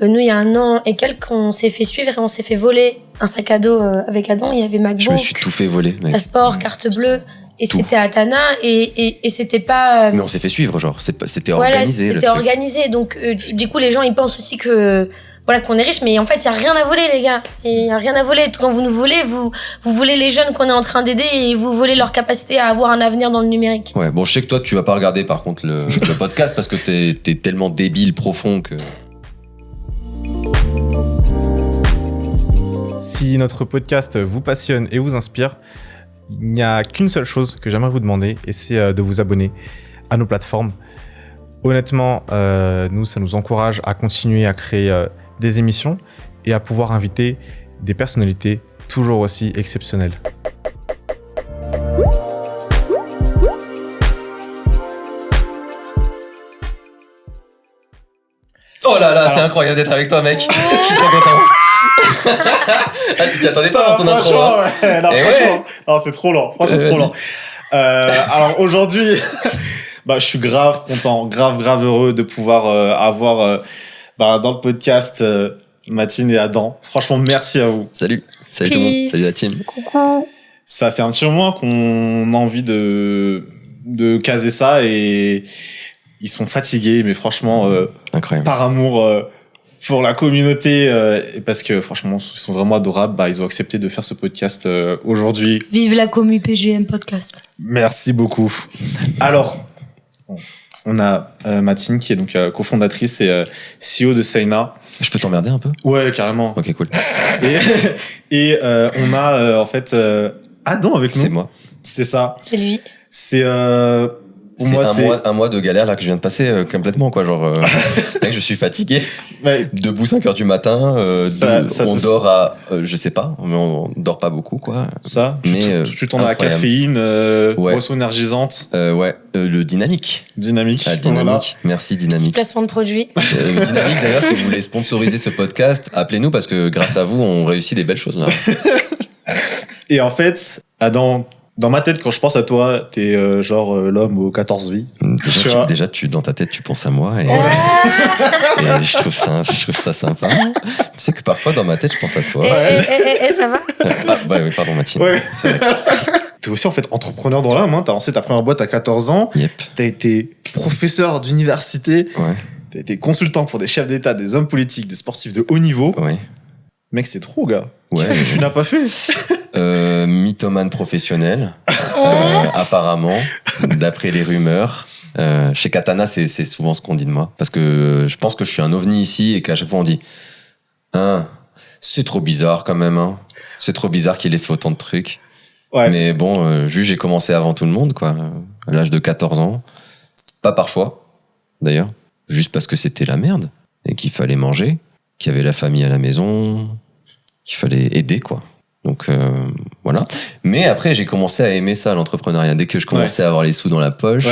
Nous, il y a 1 an et quelques, on s'est fait suivre et on s'est fait voler un sac à dos avec Adam. Il y avait MacBook. Je me suis tout fait voler, mec. Passeport, carte bleue. Et Tout. c'était à Tana et c'était pas... Mais on s'est fait suivre, genre. C'était voilà, organisé. c'était organisé. Donc, du coup, les gens, ils pensent aussi que... Voilà, qu'on est riche, mais en fait, il n'y a rien à voler, les gars. Il n'y a rien à voler. Quand vous nous volez, vous volez les jeunes qu'on est en train d'aider et vous volez leur capacité à avoir un avenir dans le numérique. Ouais, bon, je sais que toi, tu vas pas regarder, par contre, le podcast parce que t'es tellement débile, profond que... Si notre podcast vous passionne et vous inspire, il n'y a qu'une seule chose que j'aimerais vous demander, et c'est de vous abonner à nos plateformes. Honnêtement, nous, ça nous encourage à continuer à créer des émissions et à pouvoir inviter des personnalités toujours aussi exceptionnelles. Oh là là, c'est incroyable d'être avec toi, mec. Je suis trop content. Ah, tu t'y attendais pas pour ton intro, hein. Ouais. Non, franchement, non, c'est trop lent. Franchement, c'est trop lent. Alors aujourd'hui, je suis grave content, grave heureux de pouvoir avoir dans le podcast Mathilde et Adam. Franchement, merci à vous. Salut tout le monde. Salut la team. Coucou. Ça fait un petit moment qu'on a envie de caser ça et ils sont fatigués, mais franchement, Incroyable. par amour pour la communauté et parce que franchement, ils sont vraiment adorables. Ils ont accepté de faire ce podcast aujourd'hui. Vive la commu PGM podcast. Merci beaucoup. Alors, on a Mathilde qui est donc cofondatrice et CEO de Seina. Je peux t'emmerder un peu? Ouais, carrément. Ok, cool. Et on a en fait Adam avec nous. C'est moi. C'est ça. C'est lui. C'est pour C'est moi, un mois de galère là que je viens de passer complètement, quoi. Genre, mec, je suis fatigué. Ouais. Debout 5h du matin. On dort à, je sais pas, mais on dort pas beaucoup, quoi. Ça, Mais tu t'en as la incroyable. caféine, Ouais. boisson énergisante, Le dynamique. dynamique. Ah, dynamique. Voilà. Merci, Petit dynamique. placement de produit. Dynamique, d'ailleurs, si vous voulez sponsoriser ce podcast, appelez-nous parce que grâce à vous, on réussit des belles choses là. Et en fait, Adam, dans ma tête, quand je pense à toi, t'es l'homme aux 14 vies. Tu vois. Déjà, dans ta tête, tu penses à moi et je trouve ça sympa. Tu sais que parfois, dans ma tête, je pense à toi. Ça va? Oui, pardon, Mathilde. Ouais. C'est vrai. T'es aussi en fait entrepreneur dans l'âme. T'as lancé ta première boîte à 14 ans. Yep. T'as été professeur d'université. Ouais. T'as été consultant pour des chefs d'État, des hommes politiques, des sportifs de haut niveau. Ouais. Mec, c'est trop, gars. Ouais. Qu'est-ce que tu n'as pas fait? Mythomane professionnel, apparemment, d'après les rumeurs. Chez Katana, c'est souvent ce qu'on dit de moi. Parce que je pense que je suis un ovni ici et qu'à chaque fois on dit c'est trop bizarre quand même. Hein. C'est trop bizarre qu'il ait fait autant de trucs. Ouais. Mais bon, juste j'ai commencé avant tout le monde, quoi. À l'âge de 14 ans. Pas par choix, d'ailleurs. Juste parce que c'était la merde. Et qu'il fallait manger. Qu'il y avait la famille à la maison. Qu'il fallait aider, quoi. Donc, voilà. Mais après, j'ai commencé à aimer ça, l'entrepreneuriat. Dès que je commençais à avoir les sous dans la poche,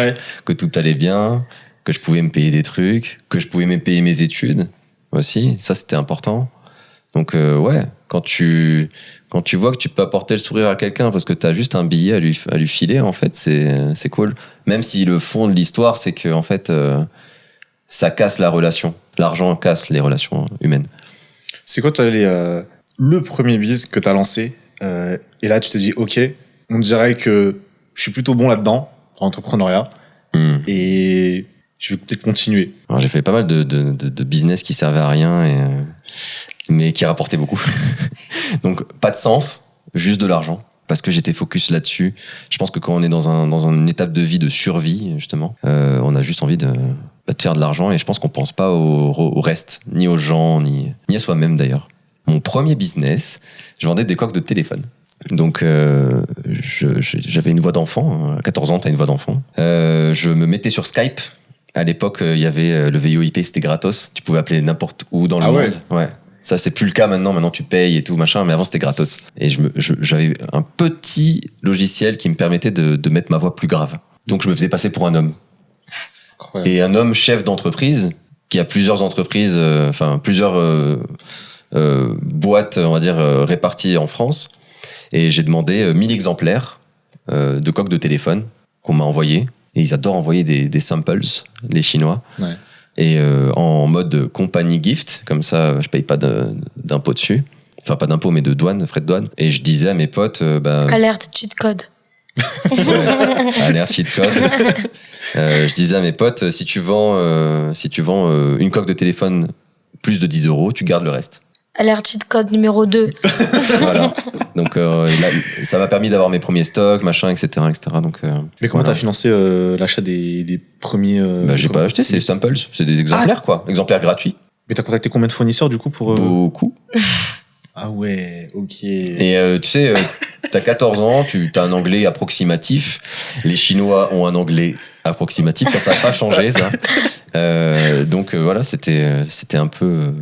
que tout allait bien, que je pouvais me payer des trucs, que je pouvais me payer mes études aussi, ça, c'était important. Donc, quand tu vois que tu peux apporter le sourire à quelqu'un parce que t'as juste un billet à lui filer, en fait, c'est cool. Même si le fond de l'histoire, c'est que, en fait, ça casse la relation. L'argent casse les relations humaines. C'est quoi, toi, le premier business que t'as lancé et là, tu t'es dit, OK, on dirait que je suis plutôt bon là-dedans, en entrepreneuriat, et je vais peut-être continuer. Alors, j'ai fait pas mal de business qui servaient à rien, mais qui rapportaient beaucoup. Donc, pas de sens, juste de l'argent. Parce que j'étais focus là-dessus. Je pense que quand on est dans une étape de vie de survie, justement, on a juste envie de faire de l'argent et je pense qu'on pense pas au reste, ni aux gens, ni à soi-même d'ailleurs. Mon premier business, je vendais des coques de téléphone. Donc, j'avais une voix d'enfant. À 14 ans, t'as une voix d'enfant. Je me mettais sur Skype. À l'époque, il y avait le VoIP, c'était gratos. Tu pouvais appeler n'importe où dans le monde. Ouais. Ça, c'est plus le cas maintenant. Maintenant, tu payes et tout, machin. Mais avant, c'était gratos. Et j'avais un petit logiciel qui me permettait de mettre ma voix plus grave. Donc, je me faisais passer pour un homme. Incroyable. Et un homme chef d'entreprise qui a plusieurs entreprises, plusieurs boîtes, on va dire, réparties en France. Et j'ai demandé 1000 exemplaires de coques de téléphone qu'on m'a envoyés. Et ils adorent envoyer des samples, les Chinois. Ouais. et en mode compagnie gift, comme ça je paye pas d'impôt dessus, enfin pas d'impôt mais de douane, frais de douane, et je disais à mes potes Alerte cheat code. alerte cheat code. Je disais à mes potes, si tu vends une coque de téléphone plus de 10 €, tu gardes le reste. Alerte cheat code numéro 2. Voilà. Donc là, ça m'a permis d'avoir mes premiers stocks, machin, etc. Donc, Mais comment voilà. t'as financé l'achat des premiers J'ai pas acheté, c'est samples, c'est des exemplaires quoi, exemplaires gratuits. Mais t'as contacté combien de fournisseurs du coup pour Beaucoup. Ah ouais, ok. Et tu sais, t'as 14 ans, t'as un anglais approximatif. Les Chinois ont un anglais approximatif, ça n'a pas changé ça. Donc voilà, c'était un peu.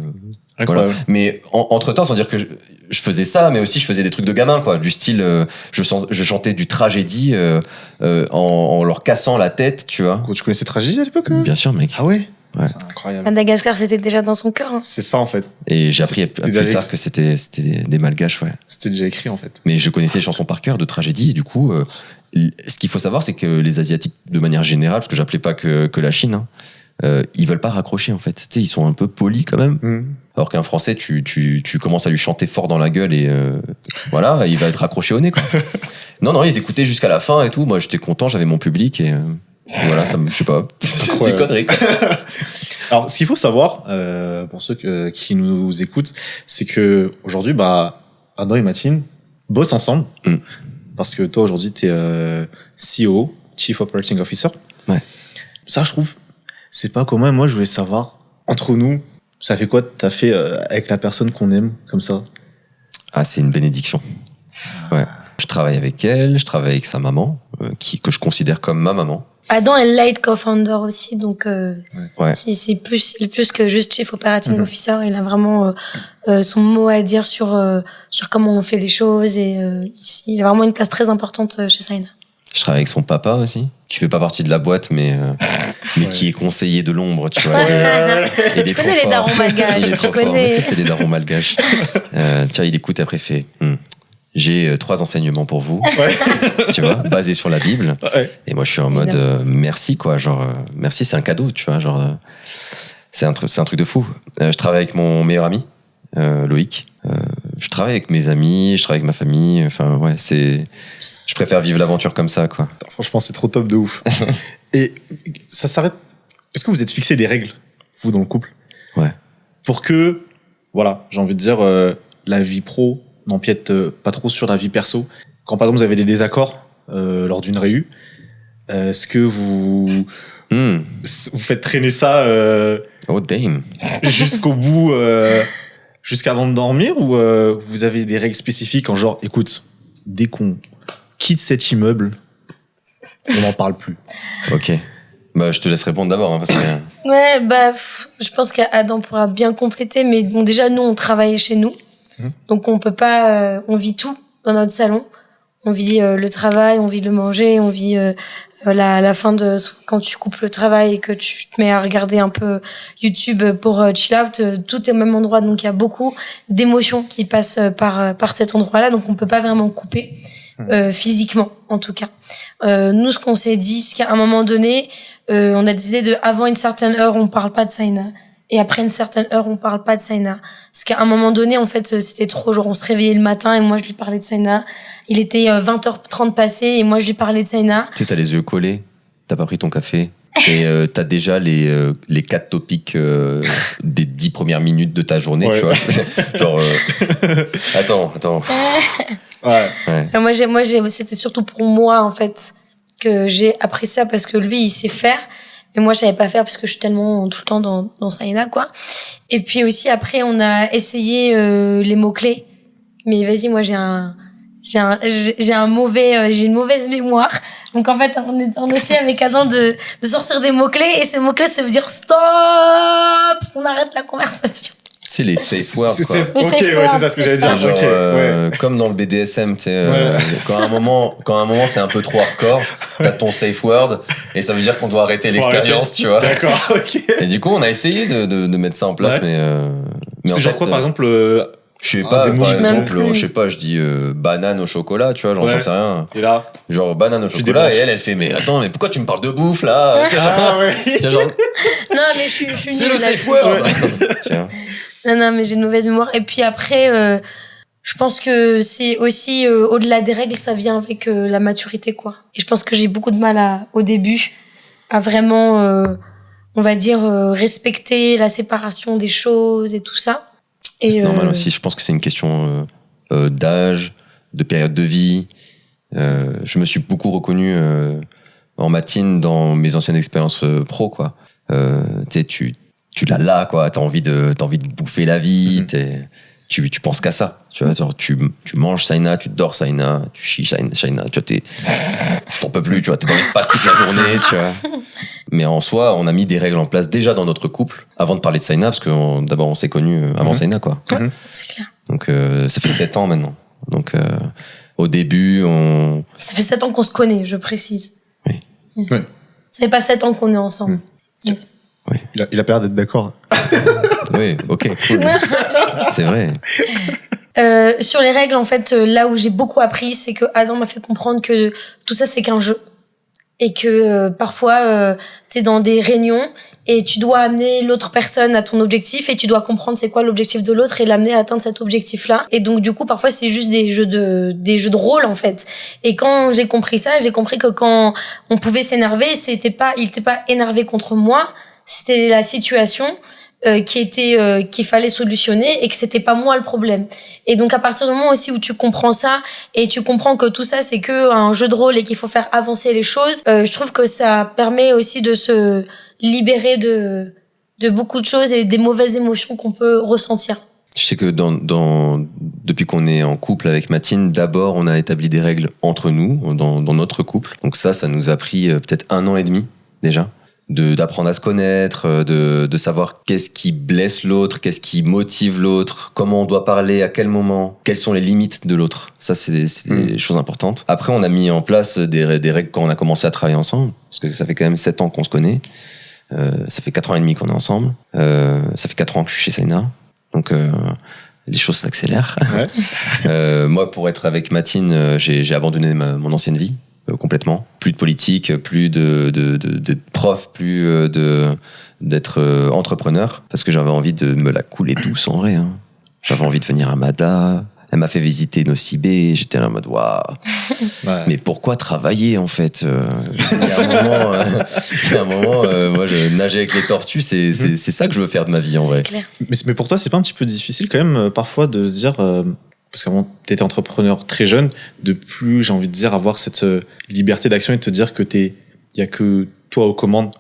Incroyable. Voilà. Mais entre-temps, sans dire que je faisais ça, mais aussi je faisais des trucs de gamin, quoi. Du style, je chantais du tragédie en leur cassant la tête, tu vois. Tu connaissais Tragédie à l'époque Bien sûr, mec. Ah ouais. Ouais. C'est incroyable. Madagascar, c'était déjà dans son cœur. Hein. C'est ça en fait. Et j'ai appris C'était plus déjà tard que c'était des malgaches, ouais. C'était déjà écrit en fait. Mais je connaissais les chansons par cœur de tragédie, et du coup, ce qu'il faut savoir, c'est que les Asiatiques, de manière générale, parce que j'appelais pas que la Chine, hein, ils veulent pas raccrocher en fait. Tu sais, ils sont un peu polis quand même. Alors qu'un Français, tu commences à lui chanter fort dans la gueule et voilà, il va être raccroché au nez, quoi. Non, ils écoutaient jusqu'à la fin et tout. Moi, j'étais content, j'avais mon public et voilà, ça me, je sais pas, des conneries, quoi. Alors, ce qu'il faut savoir, pour ceux qui nous écoutent, c'est que aujourd'hui, Adam et Mathilde bossent ensemble. Parce que toi, aujourd'hui, t'es CEO, Chief Operating Officer. Ouais. Ça, je trouve, c'est pas commun. Moi, je voulais savoir, entre nous, ça fait quoi t'as fait avec la personne qu'on aime, comme ça? Ah, c'est une bénédiction. Ouais. Je travaille avec elle, je travaille avec sa maman, que je considère comme ma maman. Adam est light co-founder aussi, donc Ouais. c'est plus que juste Chief Operating Officer. Il a vraiment son mot à dire sur comment on fait les choses et il a vraiment une place très importante chez Saina. Je travaille avec son papa aussi, qui fait pas partie de la boîte, mais qui est conseiller de l'ombre, tu vois. Il est Tu trop connais les fort. darons malgaches, Il est tu trop fort, connais. mais ça, c'est les darons malgaches. Tiens, il écoute après, il fait j'ai 3 enseignements pour vous, tu vois, basés sur la Bible. Ouais. Et moi, je suis en mode merci, quoi. Genre, merci, c'est un cadeau, tu vois. Genre, c'est un truc de fou. Je travaille avec mon meilleur ami, Loïc. Je travaille avec mes amis, je travaille avec ma famille. Enfin, ouais, je préfère vivre l'aventure comme ça, quoi. Franchement, c'est trop top de ouf. Et ça s'arrête. Est-ce que vous êtes fixé des règles, vous, dans le couple? Ouais. Pour que, voilà, j'ai envie de dire, la vie pro n'empiète pas trop sur la vie perso. Quand par exemple vous avez des désaccords lors d'une réu, est-ce que vous faites traîner ça Oh, damn. jusqu'au bout, jusqu'avant de dormir, ou vous avez des règles spécifiques en genre, écoute, dès qu'on quitte cet immeuble, on n'en parle plus. Ok. Bah, je te laisse répondre d'abord, hein, parce que... Ouais, je pense qu'Adam pourra bien compléter, mais bon, déjà, nous, on travaille chez nous. Donc, on peut pas, on vit tout dans notre salon. On vit le travail, on vit le manger, on vit la fin de, quand tu coupes le travail et que tu te mets à regarder un peu YouTube pour chill out, tout est au même endroit. Donc, il y a beaucoup d'émotions qui passent par cet endroit-là. Donc, on peut pas vraiment couper, physiquement, en tout cas. Nous, ce qu'on s'est dit, c'est qu'à un moment donné, on a décidé avant une certaine heure, on parle pas de Saina. Et après une certaine heure, on parle pas de Saina. Parce qu'à un moment donné, en fait, c'était trop, genre, on se réveillait le matin et moi, je lui parlais de Saina. Il était 20h30 passé et moi, je lui parlais de Saina. Tu sais, t'as les yeux collés, t'as pas pris ton café, et t'as déjà les 4 topics des 10 premières minutes de ta journée, tu vois. Genre, attends. Ouais. Moi, c'était surtout pour moi, en fait, que j'ai appris ça parce que lui, il sait faire. Mais moi, je savais pas faire parce que je suis tellement tout le temps dans Saina, quoi. Et puis aussi, après, on a essayé les mots-clés. Mais vas-y, moi, j'ai une mauvaise mémoire. Donc, en fait, on essaie avec Adam de sortir des mots-clés. Et ces mots-clés, ça veut dire stop! On arrête la conversation. C'est les safe words, quoi. Ok, ouais, c'est ça ce que j'allais dire. Genre, Ok, ouais. comme dans le BDSM, tu sais, quand à un moment c'est un peu trop hardcore, t'as ton safe word et ça veut dire qu'on doit arrêter l'expérience, tu vois. D'accord, ok. Et du coup, on a essayé de mettre ça en place, mais C'est en genre fait, quoi, par exemple, Je sais pas, des par mots exemple, même plus. je sais pas, je dis banane au chocolat, tu vois, genre Ouais. j'en sais rien. Et là, Genre banane au Tu chocolat, et débranches. elle fait, mais attends, mais pourquoi tu me parles de bouffe là? Tu vois, genre, ouais. tu vois, genre, Non, mais je suis c'est nulle le safe là-dessus. word! Tu vois. Non, mais j'ai une mauvaise mémoire. Et puis après, je pense que c'est aussi, au-delà des règles, ça vient avec la maturité, quoi. Et je pense que j'ai beaucoup de mal au début à vraiment, on va dire, respecter la séparation des choses et tout ça. Et, C'est normal aussi, je pense que c'est une question d'âge, de période de vie. Je me suis beaucoup reconnu en matine dans mes anciennes expériences pro, quoi. Tu sais, tu l'as là, quoi. T'as envie de bouffer la vie. Tu penses qu'à ça. Tu vois, genre, tu manges Saina, tu dors Saina, tu chies Saina. Tu vois, t'en peux plus. Tu vois, t'es dans l'espace toute la journée. Tu vois. Mais en soi, on a mis des règles en place déjà dans notre couple avant de parler de Saina, parce que d'abord on s'est connus avant Saina, quoi. c'est clair. Donc ça fait 7 ans maintenant. Donc au début, Ça fait 7 ans qu'on se connaît, je précise. Oui. Yes. Ouais. Ça fait pas 7 ans qu'on est ensemble. Yes. Il a peur d'être d'accord. oui, ok, cool. C'est vrai. Sur les règles, en fait, là où j'ai beaucoup appris, c'est que Adam m'a fait comprendre que tout ça, c'est qu'un jeu. Et que parfois, t'es dans des réunions et tu dois amener l'autre personne à ton objectif et tu dois comprendre c'est quoi l'objectif de l'autre et l'amener à atteindre cet objectif-là. Et donc, du coup, parfois, c'est juste des jeux de rôle, en fait. Et quand j'ai compris ça, j'ai compris que quand on pouvait s'énerver, il était pas énervé contre moi, c'était la situation qu'il fallait solutionner et que c'était pas moi le problème. Et donc à partir du moment aussi où tu comprends ça et tu comprends que tout ça c'est que un jeu de rôle et qu'il faut faire avancer les choses, je trouve que ça permet aussi de se libérer de beaucoup de choses et des mauvaises émotions qu'on peut ressentir. Je sais que depuis qu'on est en couple avec Matine, d'abord on a établi des règles entre nous, dans notre couple. Donc ça nous a pris peut-être 1 an et demi déjà. D'apprendre à se connaître, de savoir qu'est-ce qui blesse l'autre, qu'est-ce qui motive l'autre, comment on doit parler, à quel moment, quelles sont les limites de l'autre. Ça, c'est des choses importantes. Après, on a mis en place des règles quand on a commencé à travailler ensemble, parce que ça fait quand même 7 ans qu'on se connaît. Ça fait 4 ans et demi qu'on est ensemble. Ça fait 4 ans que je suis chez Saina. Donc, les choses s'accélèrent. Ouais. Moi, pour être avec Matine, j'ai abandonné mon ancienne vie. Complètement. Plus de politique, plus de prof, plus d'être entrepreneur. Parce que j'avais envie de me la couler douce en vrai. Hein. J'avais envie de venir à Mada. Elle m'a fait visiter Nocibé. J'étais là en mode waouh. Ouais. Mais pourquoi travailler en fait Il y a un moment, moi je nageais avec les tortues. C'est ça que je veux faire de ma vie en vrai. C'est clair. Mais pour toi, c'est pas un petit peu difficile quand même parfois de se dire, parce qu'avant t'étais entrepreneur très jeune, de plus, j'ai envie de dire, avoir cette liberté d'action et de te dire que il y a que toi aux commandes.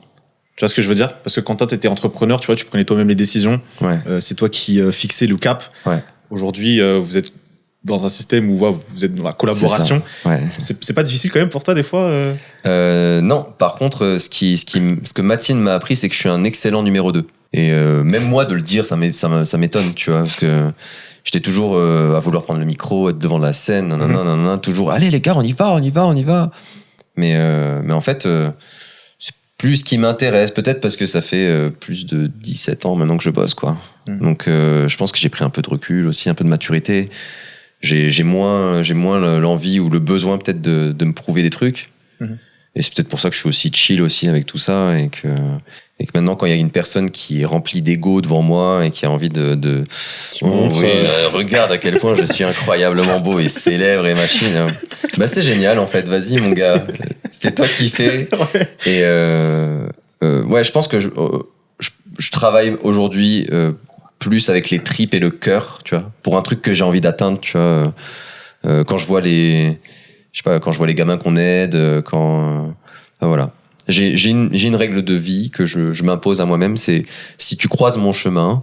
Tu vois ce que je veux dire? Parce que quand toi t'étais entrepreneur, tu vois, tu prenais toi-même les décisions. Ouais. C'est toi qui fixais le cap. Ouais. Aujourd'hui, vous êtes dans un système où vous êtes dans la collaboration. Ouais. C'est pas difficile quand même pour toi des fois Non, par contre, ce que Matine m'a appris, c'est que je suis un excellent numéro 2. Et même moi, de le dire, ça m'étonne, tu vois, parce que j'étais toujours à vouloir prendre le micro, être devant la scène, nanana, toujours, allez les gars, on y va. Mais en fait, c'est plus ce qui m'intéresse, peut-être parce que ça fait plus de 17 ans maintenant que je bosse, quoi. Donc, je pense que j'ai pris un peu de recul aussi, un peu de maturité. J'ai moins l'envie ou le besoin peut-être de me prouver des trucs. Et c'est peut-être pour ça que je suis aussi chill aussi avec tout ça et que maintenant quand il y a une personne qui est remplie d'ego devant moi et qui a envie regarde à quel point je suis incroyablement beau et célèbre et machine, bah c'est génial en fait, vas-y mon gars, c'est toi qui fais. Et ouais, je pense que je travaille aujourd'hui plus avec les tripes et le cœur, tu vois, pour un truc que j'ai envie d'atteindre, tu vois. Quand je vois les gamins qu'on aide, voilà. J'ai une règle de vie que je m'impose à moi-même, c'est si tu croises mon chemin,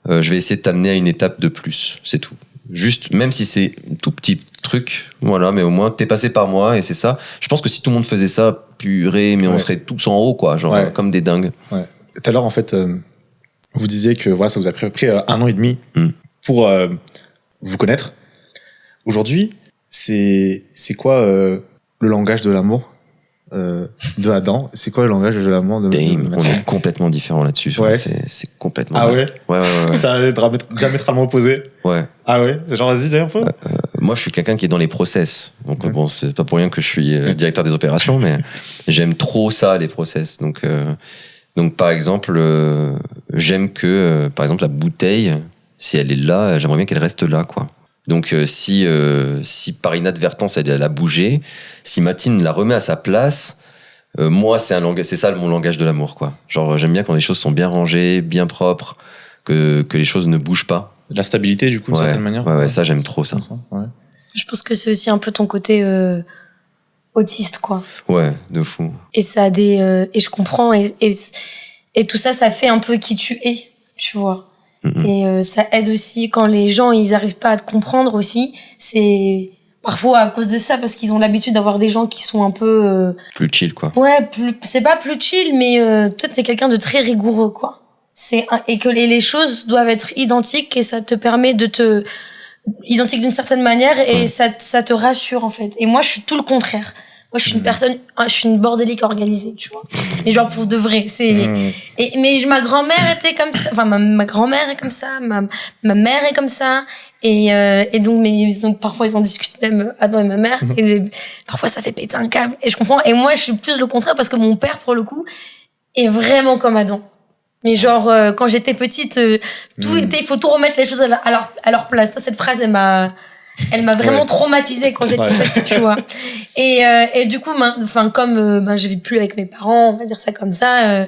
je vais essayer de t'amener à une étape de plus, c'est tout. Juste, même si c'est tout petit truc, voilà, mais au moins t'es passé par moi et c'est ça. Je pense que si tout le monde faisait ça, purée, mais on serait tous en haut, quoi, genre comme des dingues. Ouais. Tout à l'heure, en fait, vous disiez que voilà, ça vous a pris 1 an et demi pour vous connaître. Aujourd'hui, c'est quoi le langage de l'amour de Adam. C'est quoi le langage de l'amour de Damn, on Mathilde? est complètement différents là-dessus. Ouais. C'est complètement. Ah mal. ouais? Ouais. Ça est diamétralement opposé. Ouais. Ah ouais? Genre, vas-y, dis un peu. Moi, je suis quelqu'un qui est dans les process. Donc, bon, c'est pas pour rien que je suis directeur des opérations, mais j'aime trop ça, les process. Donc, par exemple, j'aime que, par exemple, la bouteille, si elle est là, j'aimerais bien qu'elle reste là, quoi. Donc, si par inadvertance, elle a bougé, si Mathilde la remet à sa place, moi, c'est ça mon langage de l'amour, quoi. Genre, j'aime bien quand les choses sont bien rangées, bien propres, que les choses ne bougent pas. La stabilité, du coup, d'une certaine manière. Ouais, ça, j'aime trop ça. Ouais. Je pense que c'est aussi un peu ton côté autiste, quoi. Ouais, de fou. Et ça a et je comprends, et tout ça, ça fait un peu qui tu es, tu vois. Et ça aide aussi quand les gens, ils arrivent pas à te comprendre aussi. C'est parfois à cause de ça, parce qu'ils ont l'habitude d'avoir des gens qui sont un peu... Plus chill, quoi. Ouais, c'est pas plus chill, mais toi, t'es quelqu'un de très rigoureux, quoi. Et que les choses doivent être identiques, et ça te permet identique d'une certaine manière, et ça te rassure, en fait. Et moi, je suis tout le contraire. Moi, je suis je suis une bordélique organisée, tu vois. Mais genre, pour de vrai. Mais ma grand-mère était comme ça. Enfin, ma grand-mère est comme ça. Ma mère est comme ça. Et donc, parfois, ils en discutent même, Adam et ma mère. Et parfois, ça fait péter un câble. Et je comprends. Et moi, je suis plus le contraire, parce que mon père, pour le coup, est vraiment comme Adam. Mais genre, quand j'étais petite, il faut tout remettre les choses à leur place. Ça, cette phrase, elle m'a vraiment traumatisée quand j'étais petite, tu vois. Et du coup, comme je vis plus avec mes parents, on va dire ça comme ça,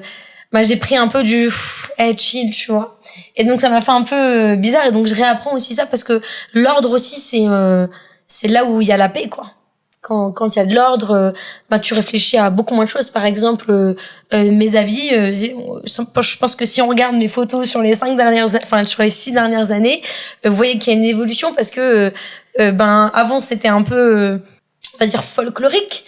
j'ai pris un peu chill, tu vois. Et donc, ça m'a fait un peu bizarre. Et donc, je réapprends aussi ça, parce que l'ordre aussi, c'est là où il y a la paix, quoi. Quand il y a de l'ordre, tu réfléchis à beaucoup moins de choses. Par exemple, mes habits, je pense que si on regarde mes photos sur les sur les 6 dernières années, vous voyez qu'il y a une évolution, parce que avant c'était un peu on va dire folklorique,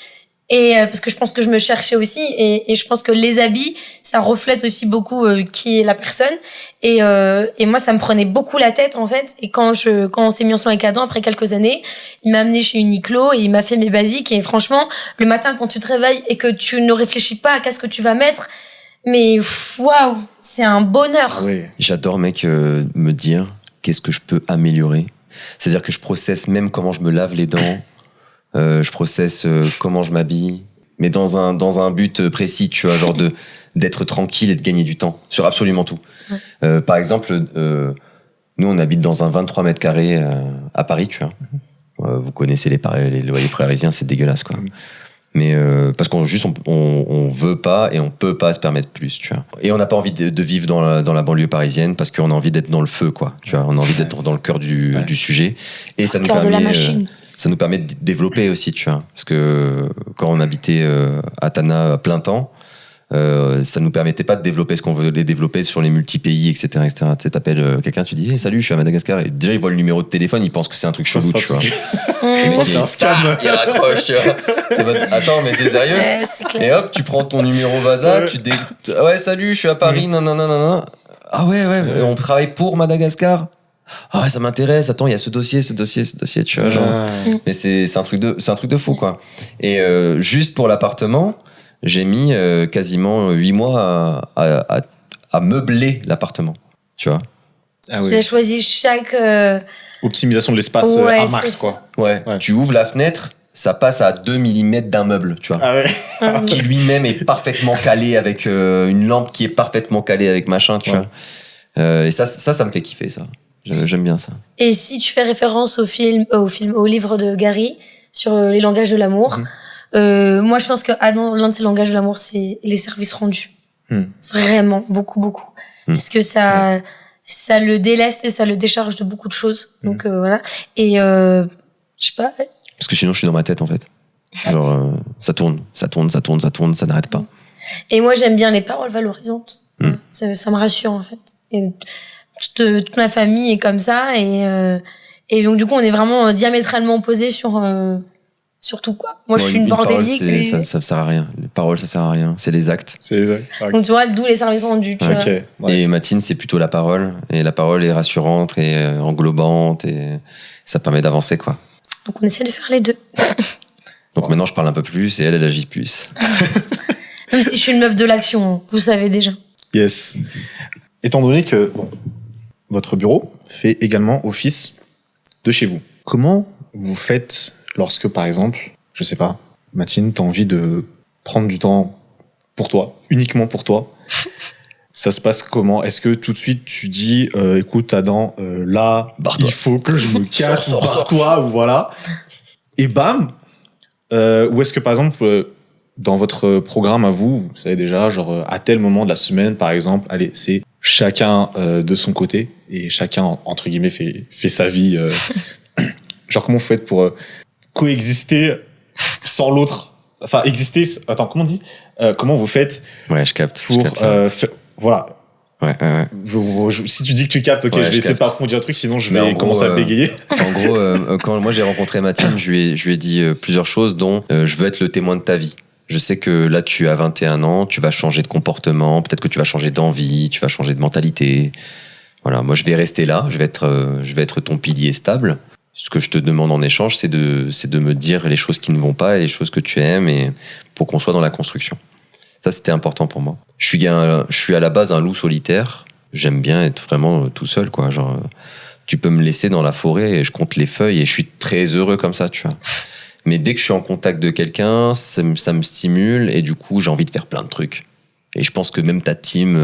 et parce que je pense que je me cherchais aussi, et je pense que les habits, ça reflète aussi beaucoup qui est la personne, et moi ça me prenait beaucoup la tête, en fait. Et quand on s'est mis ensemble avec Adam, après quelques années, il m'a amené chez Uniqlo et il m'a fait mes basiques, et franchement, le matin quand tu te réveilles et que tu ne réfléchis pas à qu'est-ce que tu vas mettre, mais waouh, c'est un bonheur. Ah oui. J'adore, mec, me dire qu'est-ce que je peux améliorer. C'est-à-dire que je processe même comment je me lave les dents, je processe comment je m'habille, mais dans un but précis, tu vois, genre d'être tranquille et de gagner du temps sur absolument tout. Par exemple, nous on habite dans un 23 mètres carrés à Paris, tu vois. Vous connaissez les loyers parisiens, c'est dégueulasse, quoi. Mais parce qu'on veut pas et on peut pas se permettre plus, tu vois. Et on n'a pas envie de vivre dans la banlieue parisienne, parce qu'on a envie d'être dans le feu, quoi. Tu vois, on a envie d'être dans le cœur du sujet, et ça nous Cœur de la permet machine. ça nous permet de développer aussi, tu vois. Parce que quand on habitait à Tana à plein temps, ça nous permettait pas de développer ce qu'on voulait développer sur les multi-pays, etc., etc. Tu sais, t'appelles quelqu'un, tu dis hey, salut, je suis à Madagascar, et déjà il voit le numéro de téléphone, il pense que c'est un truc chelou, tu vois. Le mec, C'est un scam. il raccroche, tu vois. T'es en mode, attends, mais c'est sérieux? C'est clair. Et hop, tu prends ton numéro Vasa, ouais, salut, je suis à Paris, non. Ah ouais, on travaille pour Madagascar. Ah ouais, ça m'intéresse, attends, il y a ce dossier, tu vois, genre. Mais c'est un truc de fou, quoi. Et juste pour l'appartement, j'ai mis quasiment 8 mois à meubler l'appartement, tu vois. Ah Tu oui. as choisi chaque... Optimisation de l'espace Ouais, à c'est max, ça. quoi. Ouais, tu ouvres la fenêtre, ça passe à 2 mm d'un meuble, tu vois. Ah ouais. Qui lui-même est parfaitement calé avec une lampe qui est parfaitement calée avec machin, tu vois. Et ça me fait kiffer, ça. J'aime bien ça. Et si tu fais référence au livre de Gary sur les langages de l'amour, moi je pense que l'un de ses langages de l'amour, c'est les services rendus. Vraiment, beaucoup. Parce que ça le déleste et ça le décharge de beaucoup de choses. Donc voilà. Et je sais pas. Parce que sinon, je suis dans ma tête, en fait. Genre, ça tourne, ça n'arrête pas. Et moi j'aime bien les paroles valorisantes. Ça me rassure, en fait. Et toute ma famille est comme ça, et donc du coup on est vraiment diamétralement opposés sur tout, quoi. Moi je suis une bordélique. Ça sert à rien. Les paroles, ça sert à rien. C'est les actes. C'est exact. Donc tu vois, d'où les services rendus, tu vois. Ok. Ouais. Et Mathilde, c'est plutôt la parole. Et la parole est rassurante et englobante, et ça permet d'avancer, quoi. Donc on essaie de faire les deux. Donc maintenant, je parle un peu plus et elle agit plus. Même si je suis une meuf de l'action, vous savez déjà. Yes. Étant donné que votre bureau fait également office de chez vous, comment vous faites lorsque, par exemple, je sais pas, Mathilde, t'as envie de prendre du temps pour toi, uniquement pour toi? Ça se passe comment? Est-ce que tout de suite tu dis, écoute Adam, là, Barre-toi. il faut que je me casse, Sors, ou sors, barre-toi, ou voilà, et bam. Ou est-ce que par exemple, dans votre programme à vous, vous savez déjà, genre à tel moment de la semaine, par exemple, allez, c'est chacun de son côté et chacun entre guillemets fait sa vie. Genre comment vous faites pour coexister sans l'autre? Enfin, exister. Attends, comment on dit? Comment vous faites Ouais, je capte. pour voilà. Ouais. Si tu dis que tu captes, ok, Ouais, je vais je essayer de capte. pas dire un truc, sinon je Mais vais en gros, commencer à bégayer. En gros, quand moi j'ai rencontré Mathilde, je lui ai dit plusieurs choses, dont je veux être le témoin de ta vie. Je sais que là, tu as 21 ans, tu vas changer de comportement, peut-être que tu vas changer d'envie, tu vas changer de mentalité. Voilà, moi je vais rester là, je vais être ton pilier stable. Ce que je te demande en échange, c'est de me dire les choses qui ne vont pas et les choses que tu aimes, et pour qu'on soit dans la construction. Ça, c'était important pour moi. Je suis à la base un loup solitaire. J'aime bien être vraiment tout seul, quoi. Genre, tu peux me laisser dans la forêt et je compte les feuilles et je suis très heureux comme ça, tu vois. Mais dès que je suis en contact de quelqu'un, ça me stimule et du coup, j'ai envie de faire plein de trucs. Et je pense que même ta team,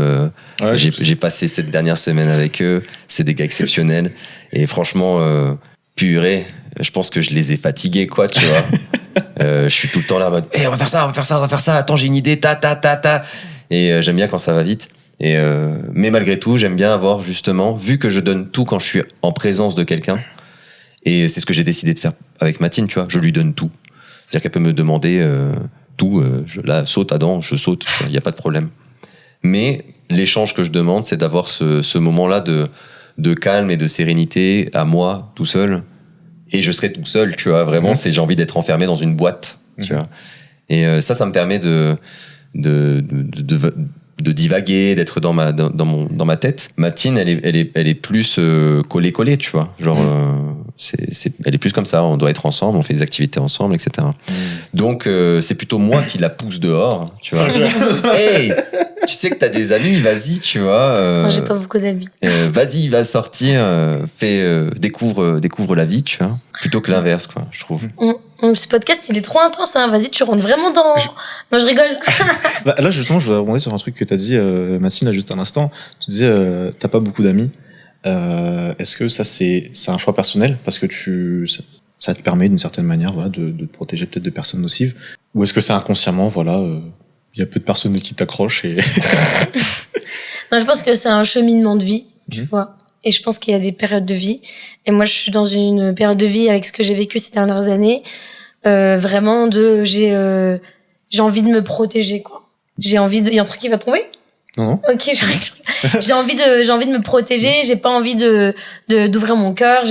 Ouais, j'ai passé cette dernière semaine avec eux. C'est des gars exceptionnels. Et franchement, purée, je pense que je les ai fatigués, quoi, tu vois. Je suis tout le temps là en mode, hey, on va faire ça, attends, j'ai une idée, ta. Et j'aime bien quand ça va vite. Mais malgré tout, j'aime bien avoir justement, vu que je donne tout quand je suis en présence de quelqu'un, et c'est ce que j'ai décidé de faire avec Mathilde, tu vois, je lui donne tout. C'est-à-dire qu'elle peut me demander tout, là, saute Adam, je saute, il n'y a pas de problème. Mais l'échange que je demande, c'est d'avoir ce moment-là de calme et de sérénité à moi, tout seul. Et je serai tout seul, tu vois, vraiment, j'ai envie d'être enfermé dans une boîte, tu vois. Et ça me permet de divaguer, d'être dans ma tête. Mathilde, elle est plus collée, tu vois. Genre, elle est plus comme ça. On doit être ensemble, on fait des activités ensemble, etc. Donc, c'est plutôt moi qui la pousse dehors, tu vois. Hey, tu sais que t'as des amis, vas-y, tu vois. Moi, j'ai pas beaucoup d'amis. Vas-y, va sortir, découvre la vie, tu vois. Plutôt que l'inverse, quoi, je trouve. Ce podcast, il est trop intense, hein. Vas-y, tu rentres vraiment dans... Non, je rigole. Bah, là, justement, je voudrais rebondir sur un truc que t'as dit, Mathilde, là, juste un instant. Tu disais, t'as pas beaucoup d'amis. Est-ce que ça, c'est un choix personnel? Parce que ça te permet, d'une certaine manière, voilà, de te protéger peut-être de personnes nocives? Ou est-ce que c'est inconsciemment, voilà, y a peu de personnes qui t'accrochent et... Non, je pense que c'est un cheminement de vie, tu vois. Et je pense qu'il y a des périodes de vie. Et moi, je suis dans une période de vie avec ce que j'ai vécu ces dernières années. Vraiment j'ai envie de me protéger, quoi. Il y a un truc qui va tomber? Non. Ok, j'arrête. j'ai envie de me protéger. J'ai pas envie d'ouvrir mon cœur.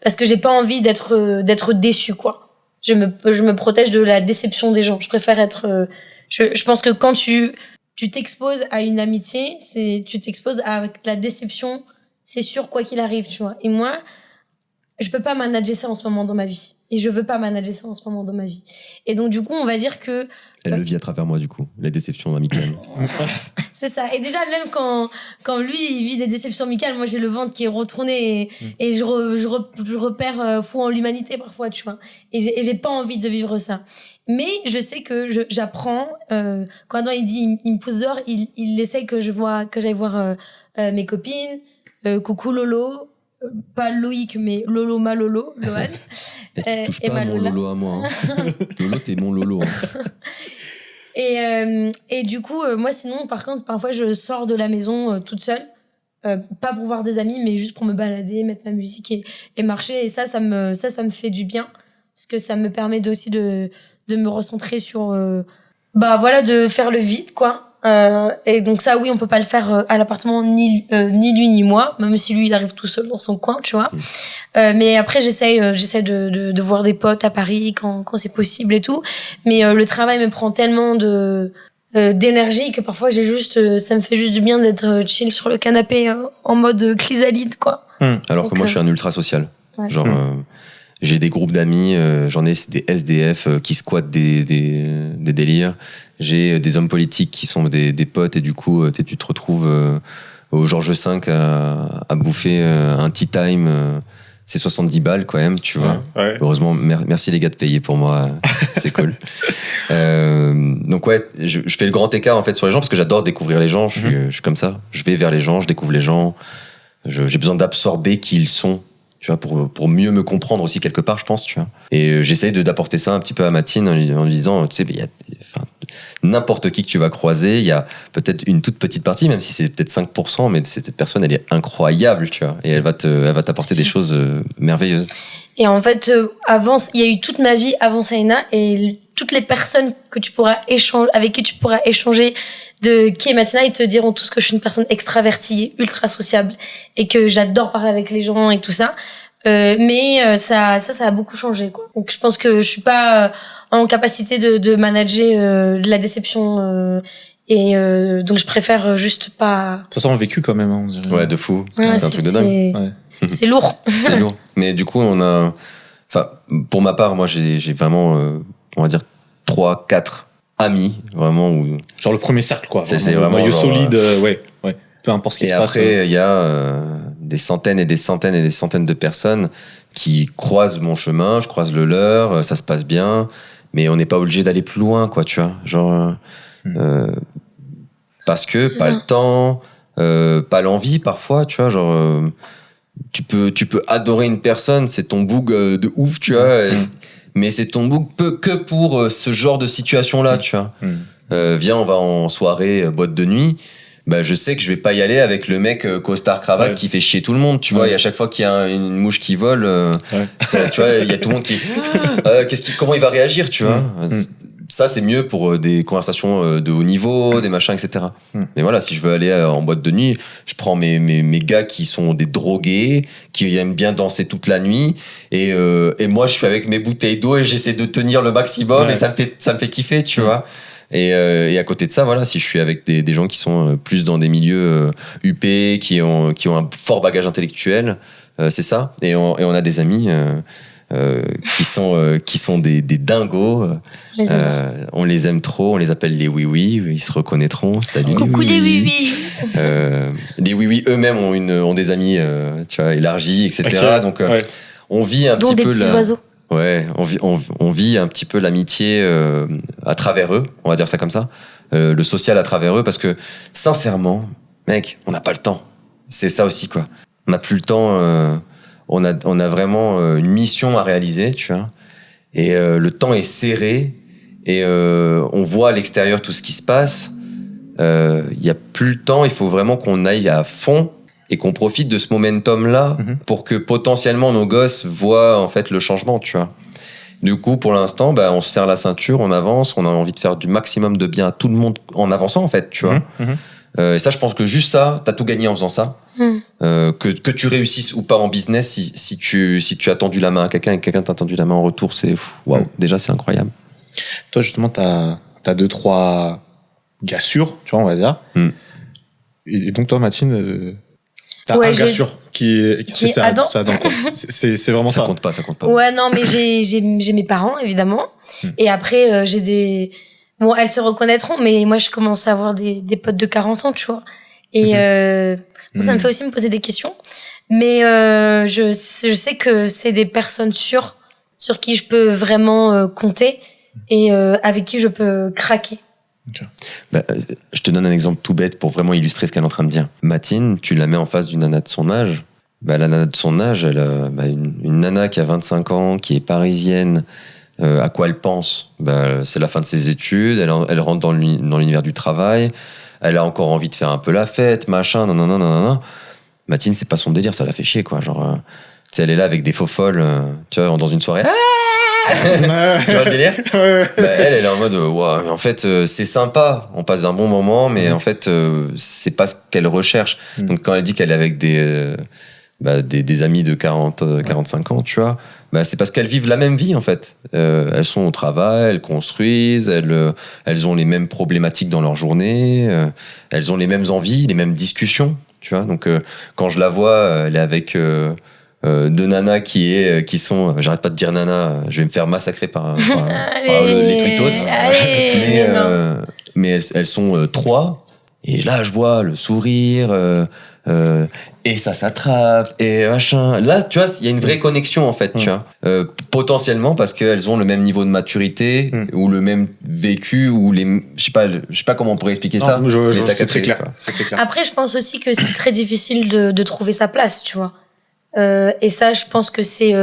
Parce que j'ai pas envie d'être déçue, quoi. Je me protège de la déception des gens. Je préfère être, je pense que quand tu t'exposes à une amitié, tu t'exposes à la déception, c'est sûr, quoi qu'il arrive, tu vois. Et moi, je peux pas manager ça en ce moment dans ma vie. Et je veux pas manager ça en ce moment dans ma vie. Et donc, du coup, on va dire que... Elle le vit à travers moi, du coup, les déceptions amicales. C'est ça. Et déjà, même quand lui, il vit des déceptions amicales, moi, j'ai le ventre qui est retourné et je repère fou en l'humanité parfois, tu vois. Et j'ai pas envie de vivre ça. Mais je sais que j'apprends, quand Adam, il dit, il me pousse dehors, il essaie que j'aille voir mes copines, coucou Lolo, pas Loïc, mais Lolo ma Lolo, Lohan. Et tu touches et pas à mon Lola. Lolo à moi. Hein. Lolo, t'es mon Lolo. Hein. Et du coup, moi, sinon, par contre, parfois, je sors de la maison toute seule. Pas pour voir des amis, mais juste pour me balader, mettre ma musique et marcher. Et ça me fait du bien. Parce que ça me permet aussi de me recentrer sur... de faire le vide, quoi. Et donc ça, oui, on peut pas le faire à l'appartement, ni lui ni moi, même si lui, il arrive tout seul dans son coin, tu vois. Mais après, j'essaie de voir des potes à Paris quand c'est possible et tout. Mais le travail me prend tellement d'énergie que parfois ça me fait juste du bien d'être chill sur le canapé en mode chrysalide, quoi. Alors donc, que moi, je suis un ultra social. Ouais. Genre, J'ai des groupes d'amis, j'en ai des SDF qui squattent des délires. J'ai des hommes politiques qui sont des potes et du coup, tu te retrouves au Georges V à bouffer un tea time. C'est 70 balles quand même, tu vois. Ouais. Heureusement, merci les gars de payer pour moi, c'est cool. Donc ouais, je fais le grand écart en fait sur les gens parce que j'adore découvrir les gens. Je suis comme ça. Je vais vers les gens, je découvre les gens. J'ai besoin d'absorber qui ils sont, tu vois, pour mieux me comprendre aussi quelque part, je pense, tu vois. Et j'essaye d'apporter ça un petit peu à Mathilde en lui disant, tu sais, il y a n'importe qui que tu vas croiser, il y a peut-être une toute petite partie, même si c'est peut-être 5%, mais cette personne, elle est incroyable, tu vois, et elle va t'apporter des choses merveilleuses. Et en fait, il y a eu toute ma vie avant Saïna, et toutes les personnes que tu pourras avec qui tu pourras échanger de qui est Mathilda, ils te diront tous que je suis une personne extravertie, ultra sociable, et que j'adore parler avec les gens et tout ça. Mais ça a beaucoup changé, quoi. Donc je pense que je suis pas en capacité de manager de la déception et donc je préfère juste pas. Ça sent vécu quand même, hein, on dirait. Ouais, de fou. Ouais, c'est un truc de dingue. Ouais. C'est lourd. C'est lourd. Mais du coup, pour ma part, moi, j'ai vraiment, on va dire, 3-4 amis, vraiment. Genre le premier cercle, quoi. C'est vraiment noyau genre, solide, ouais. Peu importe ce qui se passe. Et après, il y a des centaines et des centaines et des centaines de personnes qui croisent mon chemin, je croise le leur, ça se passe bien, mais on n'est pas obligé d'aller plus loin, quoi, tu vois. Genre, parce que pas le temps, pas l'envie parfois, tu vois, genre, tu peux adorer une personne, c'est ton boug de ouf, tu vois, mais c'est ton boug que pour ce genre de situation-là, tu vois. Viens, on va en soirée, boîte de nuit. Bah, je sais que je vais pas y aller avec le mec costard cravate qui fait chier tout le monde, tu vois. Et à chaque fois qu'il y a une mouche qui vole, tu vois, il y a tout le monde qui, comment il va réagir, tu vois. Ça, c'est mieux pour des conversations de haut niveau, des machins, etc. Mais voilà, si je veux aller en boîte de nuit, je prends mes gars qui sont des drogués, qui aiment bien danser toute la nuit, et moi, je suis avec mes bouteilles d'eau et j'essaie de tenir le maximum, et ça me fait kiffer, tu vois. Et à côté de ça, voilà, si je suis avec des gens qui sont plus dans des milieux huppés, qui ont un fort bagage intellectuel, c'est ça. Et on a des amis qui sont des dingos. On les aime trop, on les appelle les oui-oui, ils se reconnaîtront. Salut. Coucou les oui-oui. Les oui-oui eux-mêmes ont des amis, tu vois, élargis, etc. Okay. Donc on vit un petit peu des petits oiseaux. Ouais, on vit un petit peu l'amitié à travers eux, on va dire ça comme ça, le social à travers eux, parce que sincèrement, mec, on n'a pas le temps. C'est ça aussi, quoi. On n'a plus le temps. On a vraiment une mission à réaliser, tu vois. Et le temps est serré et on voit à l'extérieur tout ce qui se passe. Il y a plus le temps. Il faut vraiment qu'on aille à fond et qu'on profite de ce momentum-là pour que potentiellement nos gosses voient en fait le changement, tu vois. Du coup, pour l'instant, bah, on se serre la ceinture, on avance, on a envie de faire du maximum de bien à tout le monde en avançant, en fait, tu vois. Et ça, je pense que juste ça, t'as tout gagné en faisant ça. Que tu réussisses ou pas en business, si tu as tendu la main à quelqu'un et que quelqu'un t'a tendu la main en retour, c'est waouh, déjà c'est incroyable. Toi, justement, t'as 2-3 gars sûrs, tu vois, on va dire. Et donc, toi, Mathilde, t'as un gars sûr qui fait ça. C'est vraiment ça. Ça compte pas. Ouais, non, mais j'ai mes parents, évidemment. Et après, j'ai des... Bon, elles se reconnaîtront, mais moi, je commence à avoir des potes de 40 ans, tu vois. Et ça me fait aussi me poser des questions. Mais je sais que c'est des personnes sûres, sur qui je peux vraiment compter et avec qui je peux craquer. Okay. Bah, je te donne un exemple tout bête pour vraiment illustrer ce qu'elle est en train de dire. Mathilde, tu la mets en face d'une nana de son âge. Bah, la nana de son âge, elle a une nana qui a 25 ans, qui est parisienne. À quoi elle pense? Bah, c'est la fin de ses études, elle rentre dans l'univers du travail, elle a encore envie de faire un peu la fête, machin, non. Mathilde, c'est pas son délire, ça la fait chier, quoi. Genre, tu sais, elle est là avec des faux folles, tu vois, dans une soirée. Tu vois le délire? Bah, elle est en mode, ouais, en fait, c'est sympa, on passe un bon moment, mais en fait, c'est pas ce qu'elle recherche. Donc, quand elle dit qu'elle est avec des amis de 45 ans, tu vois, bah, c'est parce qu'elles vivent la même vie, en fait. Elles sont au travail, elles construisent, elles ont les mêmes problématiques dans leur journée, elles ont les mêmes envies, les mêmes discussions, tu vois. Donc, quand je la vois, elle est avec de nanas qui sont, j'arrête pas de dire nana, je vais me faire massacrer par les twittos. Mais elles sont 3, et là je vois le sourire, et ça s'attrape, et machin. Là, tu vois, il y a une vraie connexion en fait, tu vois. Potentiellement parce qu'elles ont le même niveau de maturité, ou le même vécu, ou je sais pas comment on pourrait expliquer ça. C'est très clair. C'est très clair. Après, je pense aussi que c'est très difficile de trouver sa place, tu vois. Et ça, je pense que c'est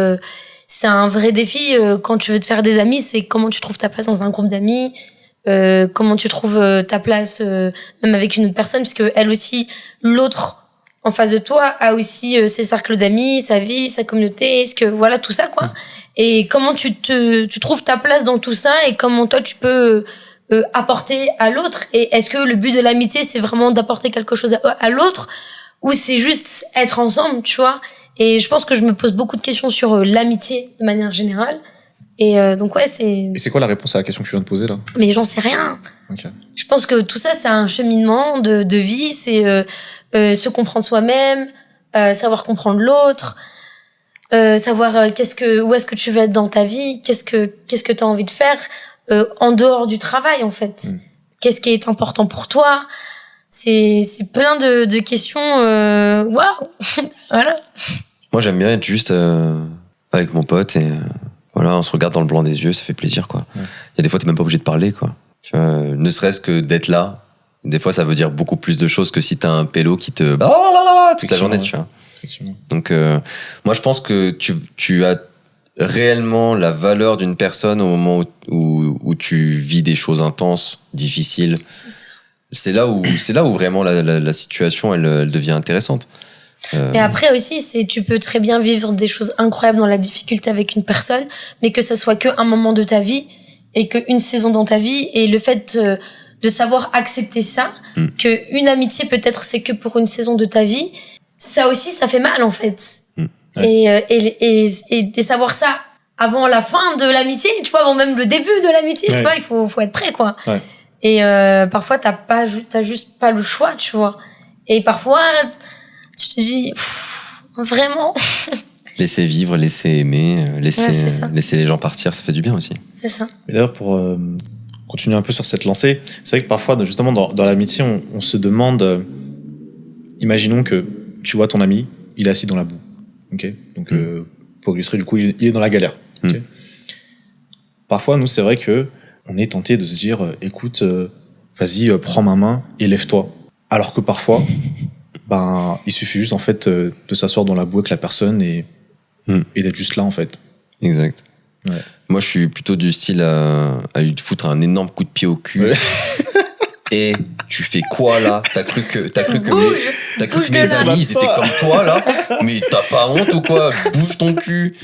un vrai défi quand tu veux te faire des amis. C'est comment tu trouves ta place dans un groupe d'amis, comment tu trouves ta place même avec une autre personne, parce que elle aussi, l'autre en face de toi a aussi ses cercles d'amis, sa vie, sa communauté, voilà, tout ça, quoi. Et comment tu trouves ta place dans tout ça, et comment toi tu peux apporter à l'autre. Et est-ce que le but de l'amitié, c'est vraiment d'apporter quelque chose à l'autre, ou c'est juste être ensemble, tu vois? Et je pense que je me pose beaucoup de questions sur l'amitié de manière générale. Et donc ouais, Et c'est quoi la réponse à la question que tu viens de poser là? Mais j'en sais rien. Ok. Je pense que tout ça, c'est un cheminement de vie, c'est se comprendre soi-même, savoir comprendre l'autre, savoir où est-ce que tu veux être dans ta vie, qu'est-ce que tu as envie de faire en dehors du travail, en fait. Qu'est-ce qui est important pour toi? C'est plein de questions. Waouh. Voilà. Moi, j'aime bien être juste avec mon pote, et voilà, on se regarde dans le blanc des yeux, ça fait plaisir, quoi. Il y a des fois, t'es même pas obligé de parler, quoi. Tu vois, ne serait-ce que d'être là. Des fois, ça veut dire beaucoup plus de choses que si t'as un pélo qui te toute la journée, tu vois. Donc, moi, je pense que tu as réellement la valeur d'une personne au moment où tu vis des choses intenses, difficiles. C'est ça. C'est là où vraiment la situation elle devient intéressante. Et après aussi, tu peux très bien vivre des choses incroyables dans la difficulté avec une personne, mais que ça soit qu'un moment de ta vie et qu'une saison dans ta vie, et le fait de savoir accepter ça, qu'une amitié peut-être c'est que pour une saison de ta vie, ça aussi, ça fait mal en fait. Ouais. Et savoir ça avant la fin de l'amitié, tu vois, avant même le début de l'amitié, tu vois, il faut être prêt, quoi. Ouais. Et parfois, t'as juste pas le choix, tu vois. Et parfois, tu te dis, vraiment. Laisser vivre, laisser aimer, laisser les gens partir, ça fait du bien aussi. C'est ça. Et d'ailleurs, pour continuer un peu sur cette lancée, c'est vrai que parfois, justement, dans l'amitié, on se demande, imaginons que tu vois ton ami, il est assis dans la boue. Okay, donc, pour illustrer, du coup, il est dans la galère. Okay. Parfois, nous, c'est vrai que on est tenté de se dire, écoute, vas-y, prends ma main et lève-toi. Alors que parfois, il suffit juste, en fait, de s'asseoir dans la boue avec la personne et d'être juste là, en fait. Exact. Ouais. Moi, je suis plutôt du style à lui foutre un énorme coup de pied au cul. Ouais. Et tu fais quoi là? T'as cru que mes amis ils étaient comme toi là? Mais t'as pas honte ou quoi? Bouge ton cul.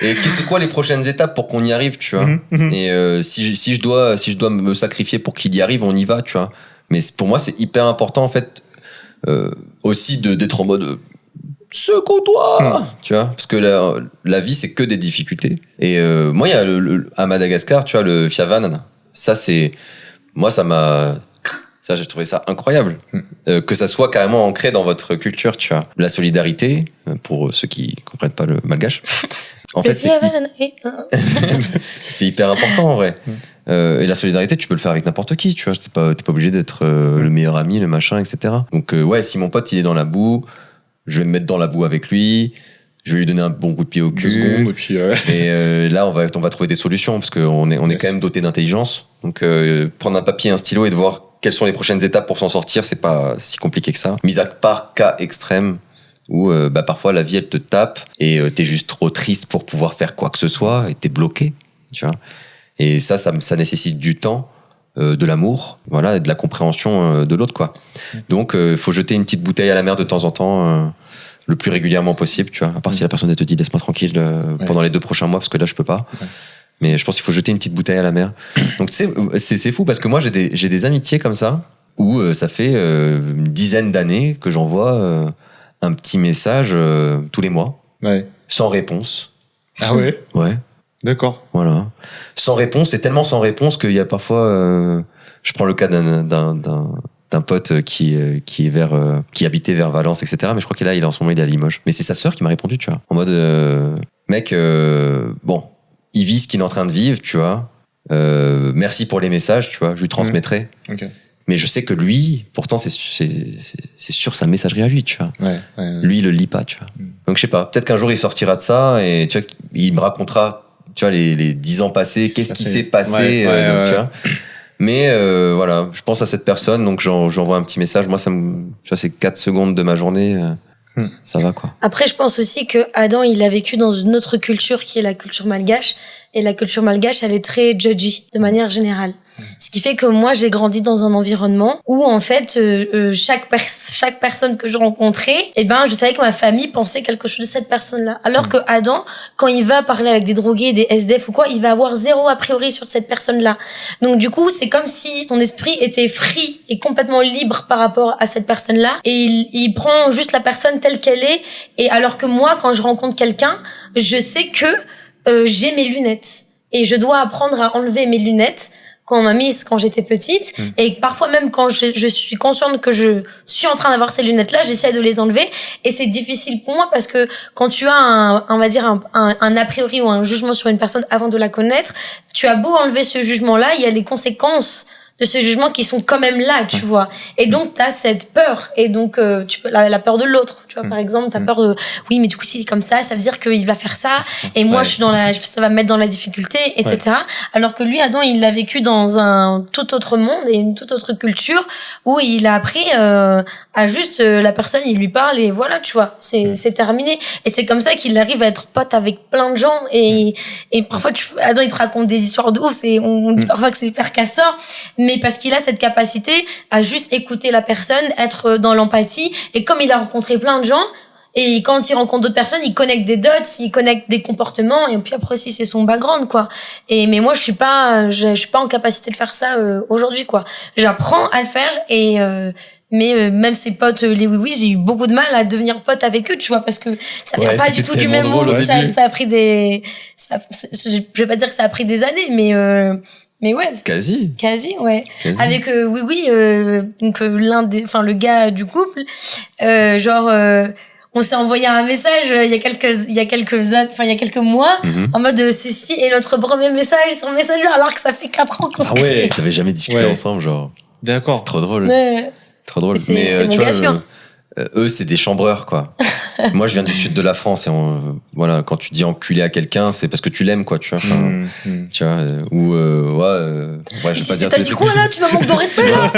Et c'est quoi les prochaines étapes pour qu'on y arrive, tu vois? Et si je dois me sacrifier pour qu'il y arrive, on y va, tu vois? Mais pour moi c'est hyper important en fait aussi d'être en mode secoue-toi, tu vois? Parce que la vie c'est que des difficultés. Et moi il y a à Madagascar, tu vois, le Fiavan. Ça c'est moi ça, j'ai trouvé ça incroyable. Que ça soit carrément ancré dans votre culture, tu vois. La solidarité, pour ceux qui comprennent pas le malgache. En fait, c'est hyper important, en vrai. Et la solidarité, tu peux le faire avec n'importe qui, tu vois. T'es pas obligé d'être le meilleur ami, le machin, etc. Donc, ouais, si mon pote, il est dans la boue, je vais me mettre dans la boue avec lui. Je vais lui donner un bon coup de pied au cul. 2 secondes, et puis et là, on va trouver des solutions, parce qu'on est quand même doté d'intelligence. Donc, prendre un papier, un stylo et de voir quelles sont les prochaines étapes pour s'en sortir, c'est pas si compliqué que ça. Mis à part cas extrême où parfois la vie elle te tape et t'es juste trop triste pour pouvoir faire quoi que ce soit et t'es bloqué, tu vois. Et ça nécessite du temps, de l'amour, voilà, et de la compréhension de l'autre, quoi. Donc faut jeter une petite bouteille à la mer de temps en temps, le plus régulièrement possible, tu vois. À part si la personne elle te dit laisse-moi tranquille pendant les 2 prochains mois parce que là je peux pas. Mais je pense qu'il faut jeter une petite bouteille à la mer. Donc tu sais, c'est fou parce que moi j'ai des amitiés comme ça où ça fait une dizaine d'années que j'envoie un petit message tous les mois, sans réponse. Ah ouais? Ouais. D'accord. Voilà. Sans réponse, et tellement sans réponse qu'il y a parfois, je prends le cas d'un d'un pote qui habitait vers Valence, etc. Mais je crois qu'il est là, en ce moment, il est à Limoges. Mais c'est sa sœur qui m'a répondu, tu vois. En mode, mec, bon, il vit ce qu'il est en train de vivre, tu vois. Merci pour les messages, tu vois. Je lui transmettrai. Ok. Mais je sais que lui, pourtant, c'est sur sa messagerie à lui, tu vois. Ouais. Lui, il le lit pas, tu vois. Donc, je sais pas. Peut-être qu'un jour, il sortira de ça et, tu vois, il me racontera, tu vois, les 10 ans passés, qu'est-ce qui s'est passé, donc, tu vois. Mais voilà, je pense à cette personne, donc j'envoie un petit message. Moi, tu vois, c'est 4 secondes de ma journée. Ça va, quoi. Après, je pense aussi que Adam, il a vécu dans une autre culture qui est la culture malgache. Et la culture malgache, elle est très judgy, de manière générale. Ce qui fait que moi, j'ai grandi dans un environnement où, en fait, chaque personne que je rencontrais, je savais que ma famille pensait quelque chose de cette personne-là. Alors que Adam, quand il va parler avec des drogués, des SDF ou quoi, il va avoir zéro a priori sur cette personne-là. Donc, du coup, c'est comme si son esprit était free et complètement libre par rapport à cette personne-là. Et il prend juste la personne telle qu'elle est. Et alors que moi, quand je rencontre quelqu'un, je sais que j'ai mes lunettes. Et je dois apprendre à enlever mes lunettes qu'on m'a mise quand j'étais petite. Et parfois même quand je suis consciente que je suis en train d'avoir ces lunettes-là, j'essaie de les enlever. Et c'est difficile pour moi parce que quand tu as un a priori ou un jugement sur une personne avant de la connaître, tu as beau enlever ce jugement-là, il y a les conséquences de ce jugement qui sont quand même là, tu vois. Et donc, t'as cette peur. Et donc, tu peux, la peur de l'autre, tu vois. Par exemple, t'as peur de, oui, mais du coup, s'il est comme ça veut dire qu'il va faire ça. Et moi, je suis ça va me mettre dans la difficulté, etc. Alors que lui, Adam, il l'a vécu dans un tout autre monde et une toute autre culture où il a appris, à juste, la personne, il lui parle et voilà, tu vois. C'est terminé. Et c'est comme ça qu'il arrive à être pote avec plein de gens. Et parfois, Adam, il te raconte des histoires de ouf. On dit parfois que c'est hyper casseur. Mais parce qu'il a cette capacité à juste écouter la personne, être dans l'empathie. Et comme il a rencontré plein de gens, et quand il rencontre d'autres personnes, il connecte des dots, il connecte des comportements, et puis après aussi c'est son background, quoi. Mais moi je suis pas en capacité de faire ça aujourd'hui, quoi. J'apprends à le faire mais même ses potes, les oui, j'ai eu beaucoup de mal à devenir pote avec eux, tu vois, parce que ça vient pas du tout du même monde. Ça a pris je vais pas dire que ça a pris des années, mais ouais. Quasi, ouais. Quasi. Avec donc le gars du couple, on s'est envoyé un message il y a quelques mois en mode ceci est notre premier message sur Messenger alors que ça fait 4 ans qu'on ils avaient jamais discuté ensemble, genre. D'accord. C'est trop drôle. Ouais. Trop drôle. Mais tu vois, eux c'est des chambreurs, quoi. Moi je viens du sud de la France et voilà, quand tu dis enculé à quelqu'un, c'est parce que tu l'aimes, quoi, tu vois. Tu vois, je vais pas dire. T'as dit quoi là? Tu vas manquer de respect là?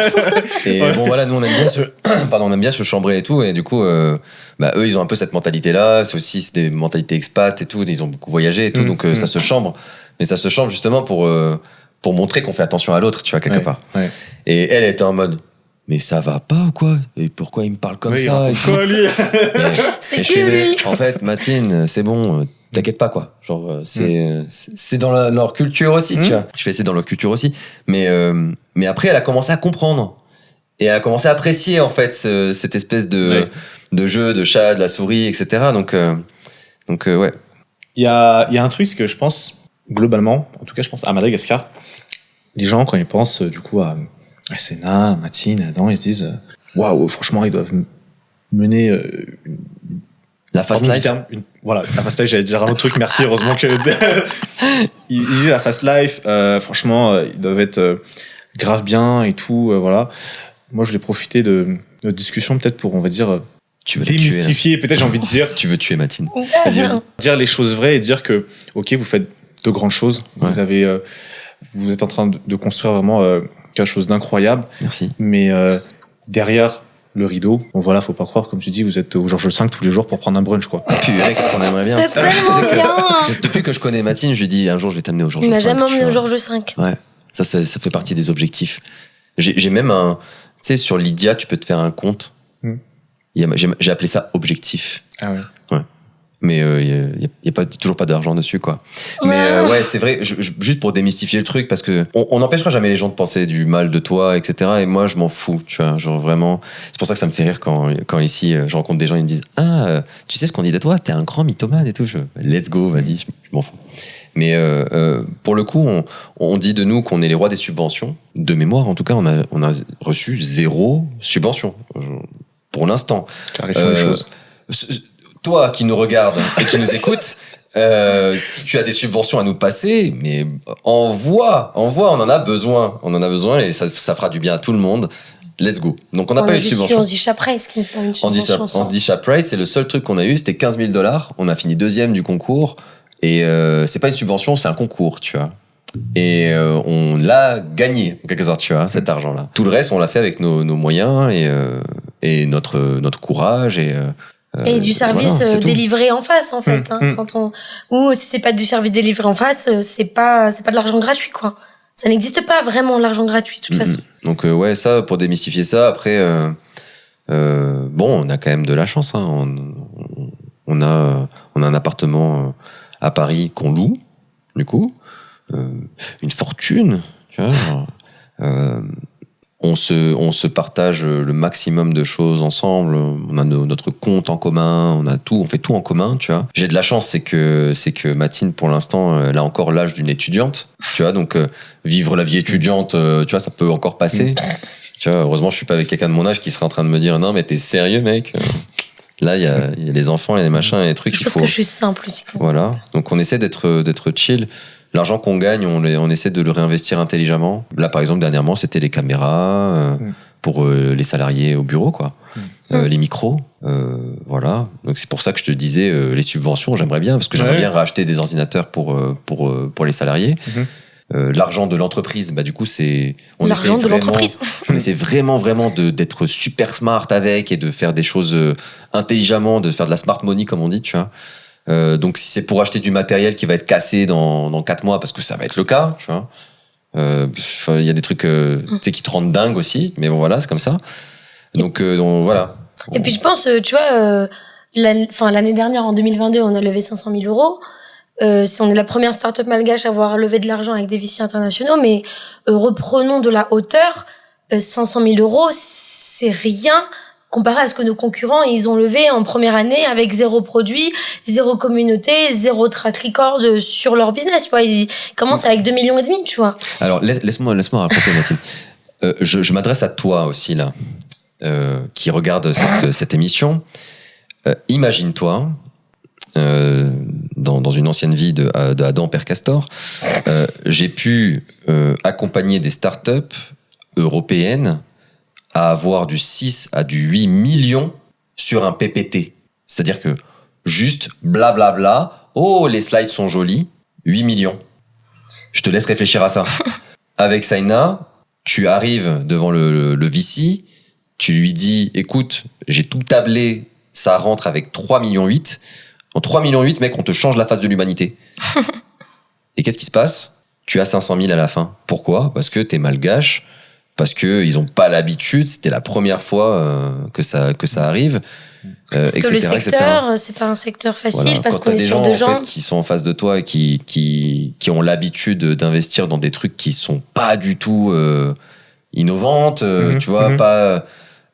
Et bon voilà, nous on aime bien se chambrer et tout, et du coup eux ils ont un peu cette mentalité là. C'est des mentalités expats et tout, ils ont beaucoup voyagé et tout, donc ça se chambre. Mais ça se chambre justement pour montrer qu'on fait attention à l'autre, tu vois, quelque part. Ouais. Et elle était en mode, mais ça va pas ou quoi? Et pourquoi il me parle comme ça? C'est qui lui? En fait, Mathine, c'est bon, t'inquiète pas, quoi. Genre, c'est dans leur culture aussi, tu vois. Je fais c'est dans leur culture aussi. Mais après, elle a commencé à comprendre. Et elle a commencé à apprécier, en fait, cette espèce de jeu, de chat, de la souris, etc. Donc ouais. Il y a un truc que je pense, globalement, en tout cas, je pense à Madagascar. Les gens, quand ils pensent, du coup, à Senna, Mathine, Adam, ils se disent waouh, franchement, ils doivent mener la fast life. La fast life, j'allais dire un autre truc, merci, heureusement que ils vivent la fast life, franchement, ils doivent être grave bien et tout, voilà. Moi, je voulais profiter de notre discussion peut-être pour, on va dire, démystifier, peut-être, j'ai envie de dire. Tu veux tuer Mathine. Vas-y. Dire les choses vraies et dire que, ok, vous faites de grandes choses, vous êtes en train de construire vraiment quelque chose d'incroyable. Merci. Mais derrière le rideau, bon voilà, faut pas croire, comme tu dis, vous êtes au Georges V tous les jours pour prendre un brunch, quoi. Et puis, qu'est-ce qu'on aimerait bien. C'est tellement bien. Depuis que je connais Mathine, je lui dis un jour je vais t'amener au Georges V. Il m'a jamais emmené au Georges V. Ouais. Ça fait partie des objectifs. J'ai même tu sais, sur Lydia, tu peux te faire un compte. J'ai appelé ça objectif. Ah ouais. Ouais. Mais il y a toujours pas d'argent dessus, quoi. Ouais. Mais ouais, c'est vrai, juste pour démystifier le truc, parce que on n'empêchera jamais les gens de penser du mal de toi, etc. Et moi, je m'en fous, tu vois, genre vraiment. C'est pour ça que ça me fait rire quand ici, je rencontre des gens, ils me disent tu sais ce qu'on dit de toi, t'es un grand mythomane et tout. Let's go, vas-y, je m'en fous. Mais pour le coup, on dit de nous qu'on est les rois des subventions. De mémoire, en tout cas, on a reçu 0 subvention pour l'instant. Clarifions les choses. Toi qui nous regardes et qui nous écoutes, si tu as des subventions à nous passer, mais envoie, on en a besoin. On en a besoin et ça fera du bien à tout le monde. Let's go. Donc on n'a pas eu de subvention. On dit Chaprice qui n'est pas une subvention. On dit Chaprice, c'est le seul truc qu'on a eu, c'était $15,000. On a fini 2e du concours et c'est pas une subvention, c'est un concours, tu vois. Et on l'a gagné en quelque sorte, tu vois, cet argent-là. Tout le reste, on l'a fait avec nos moyens et notre courage et du service délivré en face, en fait. Ou si c'est pas du service délivré en face, c'est pas de l'argent gratuit, quoi. Ça n'existe pas vraiment, l'argent gratuit, de toute façon. Donc, ouais, ça, pour démystifier ça, après, bon, on a quand même de la chance, hein. On a un appartement à Paris qu'on loue, du coup. Une fortune, tu vois. On se partage le maximum de choses ensemble. On a notre compte en commun, on a tout, on fait tout en commun, tu vois. J'ai de la chance, c'est que Mathilde, pour l'instant, elle a encore l'âge d'une étudiante, tu vois. Donc, vivre la vie étudiante, tu vois, ça peut encore passer. Tu vois, heureusement, je suis pas avec quelqu'un de mon âge qui serait en train de me dire, non, mais t'es sérieux, mec? Là, il y a les enfants, il y a les machins, il y a les trucs. Je pense que je suis simple aussi. Voilà. Donc, on essaie d'être chill. L'argent qu'on gagne, on essaie de le réinvestir intelligemment. Là, par exemple, dernièrement, c'était les caméras pour les salariés au bureau, quoi. Les micros, voilà. Donc c'est pour ça que je te disais les subventions, j'aimerais bien, parce que j'aimerais bien racheter des ordinateurs pour les salariés. L'argent de l'entreprise, bah du coup l'argent de l'entreprise. On essaie vraiment d'être super smart avec et de faire des choses intelligemment, de faire de la smart money comme on dit, tu vois. Donc si c'est pour acheter du matériel qui va être cassé dans 4 mois, parce que ça va être le cas, tu vois. Il y a des trucs tu sais, qui te rendent dingue aussi, mais bon voilà, c'est comme ça. Donc voilà. Et puis je pense, tu vois, l'année dernière, en 2022, on a levé 500 000 euros. On est la première start-up malgache à avoir levé de l'argent avec des VC internationaux, mais reprenons de la hauteur. 500 000 euros, c'est rien comparé à ce que nos concurrents, ils ont levé en première année avec 0 produit, 0 communauté, 0 track record sur leur business, tu vois. Ils commencent avec 2,5 millions, tu vois. Alors, laisse-moi raconter, Mathilde. Je m'adresse à toi aussi, là, qui regarde cette émission. Imagine-toi, dans une ancienne vie de Adam Père Castor, j'ai pu accompagner des startups européennes à avoir du 6 à du 8 millions sur un PPT. C'est-à-dire que juste blablabla, oh, les slides sont jolis, 8 millions. Je te laisse réfléchir à ça. Avec Saina, tu arrives devant le VC, tu lui dis, écoute, j'ai tout tablé, ça rentre avec 3,8 millions. En 3,8 millions, mec, on te change la face de l'humanité. Et qu'est-ce qui se passe? Tu as 500 000 à la fin. Pourquoi? Parce que t'es malgache, parce qu'ils n'ont pas l'habitude, c'était la première fois que ça arrive. Parce que le secteur, c'est pas un secteur facile, voilà, parce qu'on est sur des gens en fait, qui sont en face de toi et qui ont l'habitude d'investir dans des trucs qui sont pas du tout innovantes, tu vois, pas...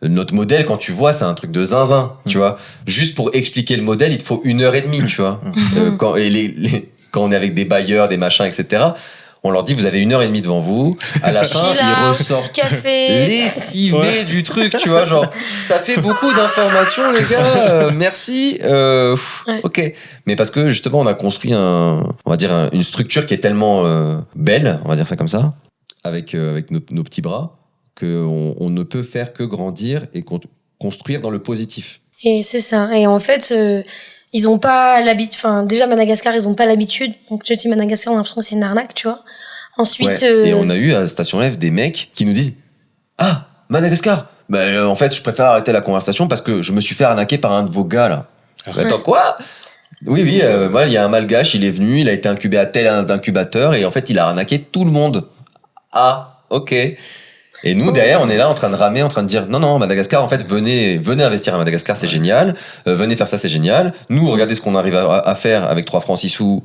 Notre modèle, quand tu vois, c'est un truc de zinzin, tu vois. Juste pour expliquer le modèle, il te faut 1h30, tu vois. Quand on est avec des bailleurs, des machins, etc., on leur dit, vous avez 1h30 devant vous. À la fin, ils ressortent lessivés du truc, tu vois. Genre, ça fait beaucoup d'informations, les gars. Merci. Ok. Mais parce que, justement, on a construit une structure qui est tellement belle, on va dire ça comme ça, avec nos petits bras, qu'on ne peut faire que grandir et construire dans le positif. Et c'est ça. Et en fait, ils ont pas l'habitude. Enfin, déjà, Madagascar, ils ont pas l'habitude. Donc, je dis Madagascar, on a l'impression que c'est une arnaque, tu vois. Ensuite. Et on a eu à Station F des mecs qui nous disent, ah, Madagascar! En fait, je préfère arrêter la conversation parce que je me suis fait arnaquer par un de vos gars, là. Attends, quoi? Oui, il y a un malgache, il est venu, il a été incubé à tel incubateur et en fait, il a arnaqué tout le monde. Ah, ok. Et nous, derrière, on est là en train de ramer, en train de dire non, Madagascar, en fait, venez investir à Madagascar, c'est génial. Venez faire ça, c'est génial. Nous, regardez ce qu'on arrive à faire avec 3 francs 6 sous.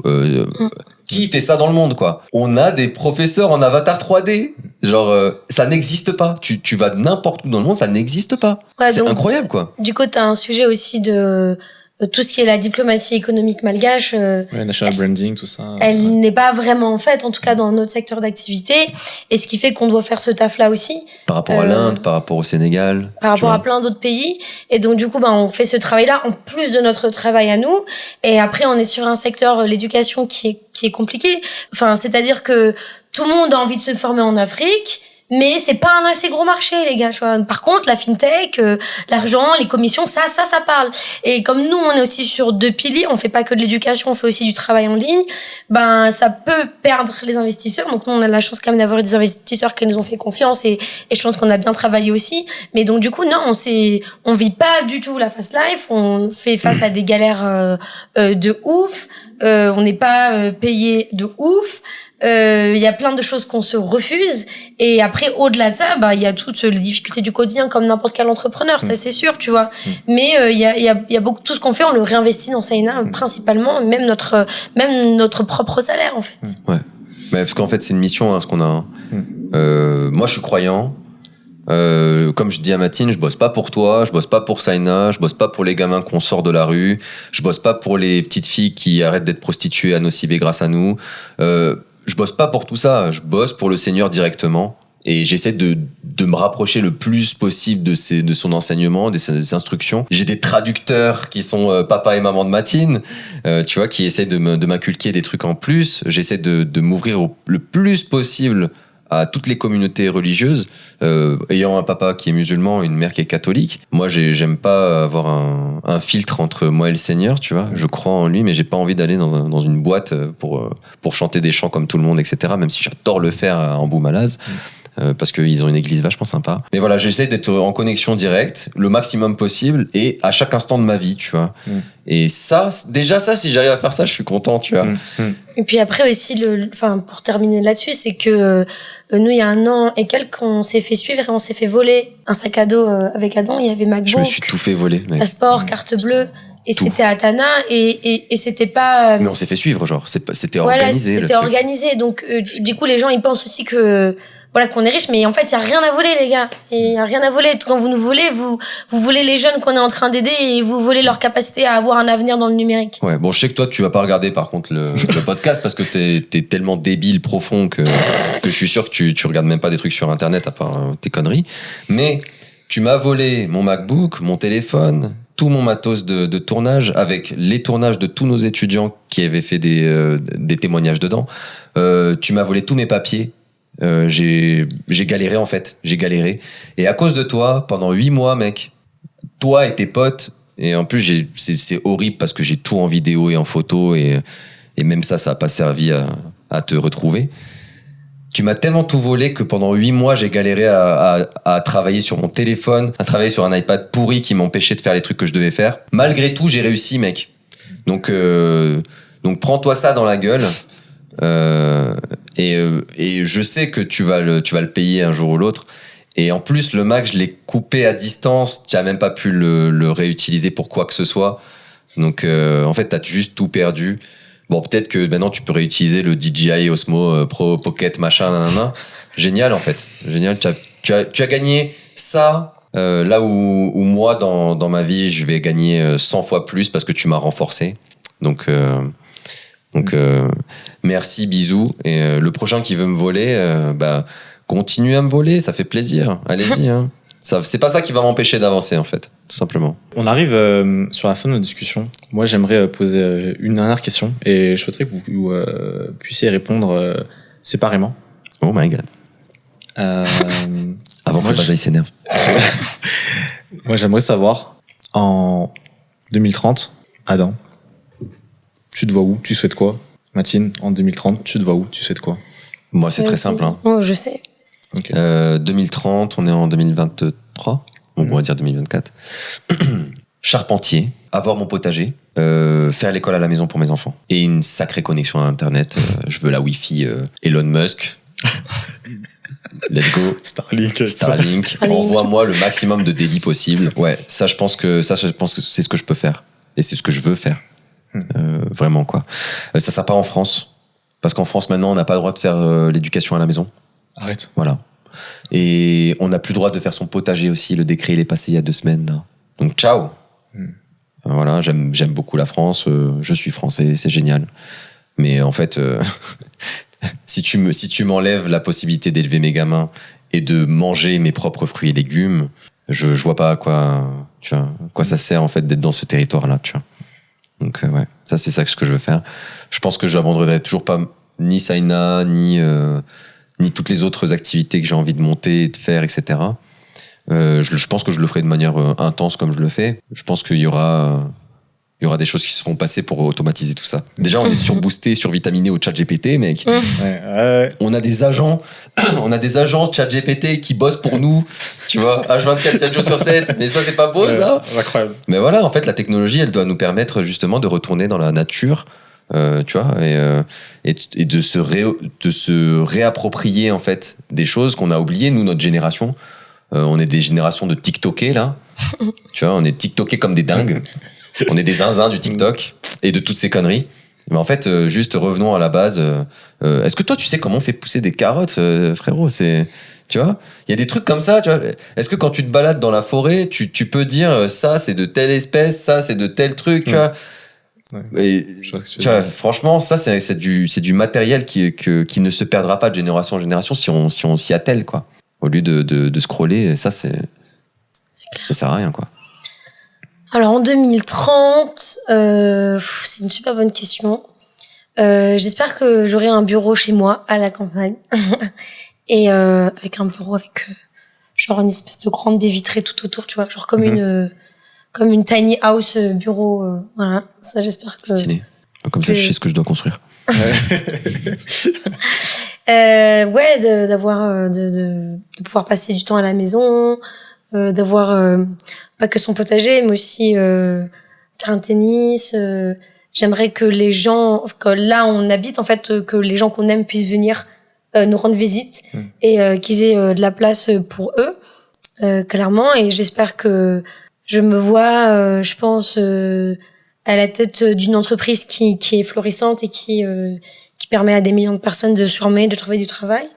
Qui fait ça dans le monde, quoi? On a des professeurs en avatar 3D. Genre, ça n'existe pas. Tu vas n'importe où dans le monde, ça n'existe pas. Ouais, c'est incroyable, quoi. Du coup, t'as un sujet aussi de tout ce qui est la diplomatie économique malgache, Ouais, national branding, tout ça. elle n'est pas vraiment faite, en tout cas dans notre secteur d'activité. Et ce qui fait qu'on doit faire ce taf-là aussi. Par rapport à l'Inde, par rapport au Sénégal. Par rapport à plein d'autres pays. Et donc, du coup, on fait ce travail-là en plus de notre travail à nous. Et après, on est sur un secteur, l'éducation, qui est compliqué. Enfin, c'est-à-dire que tout le monde a envie de se former en Afrique. Mais c'est pas un assez gros marché, les gars, tu vois. Par contre, la fintech, l'argent, les commissions, ça parle. Et comme nous, on est aussi sur 2 piliers, on fait pas que de l'éducation, on fait aussi du travail en ligne, ça peut perdre les investisseurs. Donc nous, on a la chance quand même d'avoir des investisseurs qui nous ont fait confiance et je pense qu'on a bien travaillé aussi. Mais donc du coup, non, on vit pas du tout la fast life, on fait face à des galères de ouf, on n'est pas payé de ouf. Il y a plein de choses qu'on se refuse et après au-delà de ça il y a toutes les difficultés du quotidien comme n'importe quel entrepreneur, ça c'est sûr, tu vois. Mais il y a beaucoup, tout ce qu'on fait on le réinvestit dans Saina principalement, même notre propre salaire en fait. Ouais, mais parce qu'en fait c'est une mission ce qu'on a. Moi je suis croyant. Comme je dis à Matine, je bosse pas pour toi, je bosse pas pour Saina, je bosse pas pour les gamins qu'on sort de la rue, je bosse pas pour les petites filles qui arrêtent d'être prostituées à Nocibé grâce à nous. Je bosse pas pour tout ça, je bosse pour le Seigneur directement et j'essaie de me rapprocher le plus possible de son enseignement, de ses instructions. J'ai des traducteurs qui sont papa et maman de Matine, tu vois, qui essaient de m'inculquer des trucs en plus. J'essaie de m'ouvrir le plus possible à toutes les communautés religieuses, ayant un papa qui est musulman et une mère qui est catholique. Moi, j'aime pas avoir un filtre entre moi et le Seigneur, tu vois. Je crois en lui, mais j'ai pas envie d'aller dans une boîte pour chanter des chants comme tout le monde, etc. Même si j'adore le faire en Boumalaz. Parce qu'ils ont une église vachement sympa. Mais voilà, j'essaie d'être en connexion directe, le maximum possible, et à chaque instant de ma vie, tu vois. Et ça, si j'arrive à faire ça, je suis content, tu vois. Et puis après aussi, pour terminer là-dessus, c'est que nous, il y a 1 an et quelques, on s'est fait suivre et on s'est fait voler un sac à dos avec Adam. Il y avait MacBook, je me suis tout fait voler, mec. passeport, carte bleue. Et Tout. c'était à Tana et c'était pas... Mais on s'est fait suivre, genre. C'était voilà, organisé. c'était organisé. Donc, du coup, les gens, ils pensent aussi qu'on est riche, mais en fait, il y a rien à voler, les gars. Il y a rien à voler. Quand vous nous volez, vous volez les jeunes qu'on est en train d'aider et vous volez leur capacité à avoir un avenir dans le numérique. Ouais, bon, je sais que toi, tu vas pas regarder, par contre, le podcast parce que t'es tellement débile, profond que je suis sûr que tu regardes même pas des trucs sur Internet à part tes conneries. Mais tu m'as volé mon MacBook, mon téléphone, tout mon matos de tournage avec les tournages de tous nos étudiants qui avaient fait des témoignages dedans. Tu m'as volé tous mes papiers. J'ai galéré en fait, et à cause de toi pendant 8 mois, mec, toi et tes potes, et en plus c'est horrible parce que j'ai tout en vidéo et en photo et même ça a pas servi à te retrouver. Tu m'as tellement tout volé que pendant 8 mois j'ai galéré à travailler sur mon téléphone, à travailler sur un iPad pourri qui m'empêchait de faire les trucs que je devais faire. Malgré tout j'ai réussi, mec. Donc prends-toi ça dans la gueule. Et je sais que tu vas le payer un jour ou l'autre. Et en plus, le Mac, je l'ai coupé à distance. Tu n'as même pas pu le réutiliser pour quoi que ce soit. Donc, en fait, tu as juste tout perdu. Bon, peut-être que maintenant, tu peux réutiliser le DJI Osmo Pro Pocket, machin, nanana. Génial, en fait. Génial. Tu as gagné ça, là où moi, dans ma vie, je vais gagner 100 fois plus parce que tu m'as renforcé. Donc merci, bisous. Et le prochain qui veut me voler, continue à me voler, ça fait plaisir. Allez-y. Hein. C'est pas ça qui va m'empêcher d'avancer, en fait, tout simplement. On arrive sur la fin de notre discussion. Moi, j'aimerais poser une dernière question et je souhaiterais que vous puissiez répondre séparément. Oh my God. Avant que Bazaï s'énerve. Moi, j'aimerais savoir, en 2030, Adam, tu te vois où? Tu souhaites quoi? Matine, en 2030, tu te vois où? Tu souhaites quoi? Moi, c'est très simple. Hein. Oh, je sais. Okay. 2030, on est en 2023. On va dire 2024. Charpentier, avoir mon potager, faire l'école à la maison pour mes enfants. Et une sacrée connexion à Internet. Je veux la Wi-Fi Elon Musk. Let's go. Starlink. Envoie-moi le maximum de débit possible. Ouais, ça je pense que c'est ce que je peux faire. Et c'est ce que je veux faire. Vraiment, quoi. Ça sert pas en France. Parce qu'en France, maintenant, on n'a pas le droit de faire l'éducation à la maison. Arrête. Voilà. Et on n'a plus le droit de faire son potager aussi. Le décret, il est passé il y a 2 semaines. Là. Donc, ciao. Voilà, j'aime beaucoup la France. Je suis français, c'est génial. Mais en fait, si tu m'enlèves la possibilité d'élever mes gamins et de manger mes propres fruits et légumes, je vois pas à quoi ça sert en fait d'être dans ce territoire-là, tu vois. Donc ouais, ça c'est ça que je veux faire. Je pense que j'abandonnerai toujours pas ni Saina, ni toutes les autres activités que j'ai envie de monter, de faire, etc. Je pense que je le ferai de manière intense comme je le fais. Je pense qu'il y aura des choses qui seront passées pour automatiser tout ça. Déjà, on est surboosté, survitaminé au ChatGPT, mec. Ouais. On a des agents ChatGPT qui bossent pour nous, tu vois, H24, 7 jours sur 7. Mais ça, c'est pas beau, ça? Incroyable. Mais voilà, en fait, la technologie, elle doit nous permettre justement de retourner dans la nature, tu vois, et de se réapproprier, en fait, des choses qu'on a oubliées, nous, notre génération. On est des générations de TikTokers, là. Tu vois, on est TikTokers comme des dingues. On est des zinzins du TikTok et de toutes ces conneries. Mais en fait, juste revenons à la base. Est-ce que toi, tu sais comment on fait pousser des carottes, frérot? Tu vois, il y a des trucs comme ça, tu vois. Est-ce que quand tu te balades dans la forêt, tu peux dire ça, c'est de telle espèce, ça, c'est de tel truc, tu vois? Ouais. Et, tu vois, franchement, ça, c'est du matériel qui ne se perdra pas de génération en génération si on s'y attelle, quoi. Au lieu de scroller, ça sert à rien, quoi. Alors en 2030, c'est une super bonne question. J'espère que j'aurai un bureau chez moi à la campagne et avec un bureau avec genre une espèce de grande baie vitrée tout autour, tu vois, genre comme une tiny house bureau, voilà. Ça, j'espère que Stylé. Comme ça, je sais ce que je dois construire. D'avoir de pouvoir passer du temps à la maison, d'avoir pas que son potager, mais aussi terrain de tennis. J'aimerais que les gens, que là où on habite, en fait, que les gens qu'on aime puissent venir nous rendre visite et qu'ils aient de la place pour eux, clairement. Et j'espère que je me vois, je pense, à la tête d'une entreprise qui est florissante et qui permet à des millions de personnes de se former, de trouver du travail,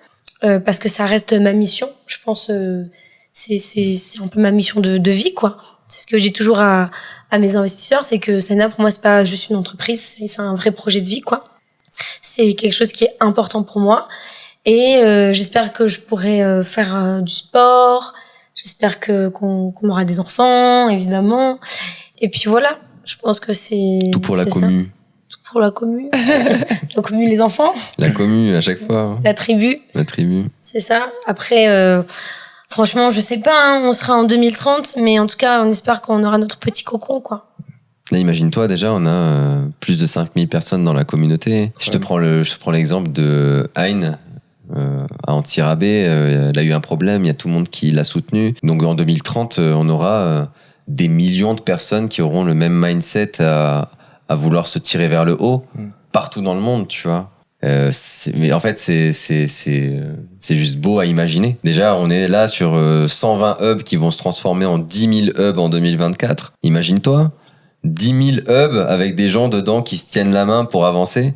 parce que ça reste ma mission. Je pense c'est un peu ma mission de vie, quoi. C'est ce que je dis toujours à mes investisseurs, c'est que Saina, pour moi, c'est pas juste une entreprise, c'est un vrai projet de vie, quoi. C'est quelque chose qui est important pour moi. Et j'espère que je pourrai faire du sport. J'espère qu'on aura des enfants, évidemment. Et puis voilà, je pense que c'est tout pour la ça. commu. Tout pour la commu. La commu, les enfants. La commu, à chaque fois. La tribu. La tribu. C'est ça. Après, franchement, je sais pas, hein, on sera en 2030, mais en tout cas, on espère qu'on aura notre petit cocon, quoi. Là, imagine-toi, déjà, on a plus de 5000 personnes dans la communauté. Si je te prends l'exemple de Hein, à Antirabé, elle a eu un problème, il y a tout le monde qui l'a soutenu. Donc en 2030, on aura des millions de personnes qui auront le même mindset à vouloir se tirer vers le haut, partout dans le monde, tu vois. Mais en fait, c'est juste beau à imaginer. Déjà, on est là sur 120 hubs qui vont se transformer en 10 000 hubs en 2024. Imagine-toi, 10 000 hubs avec des gens dedans qui se tiennent la main pour avancer.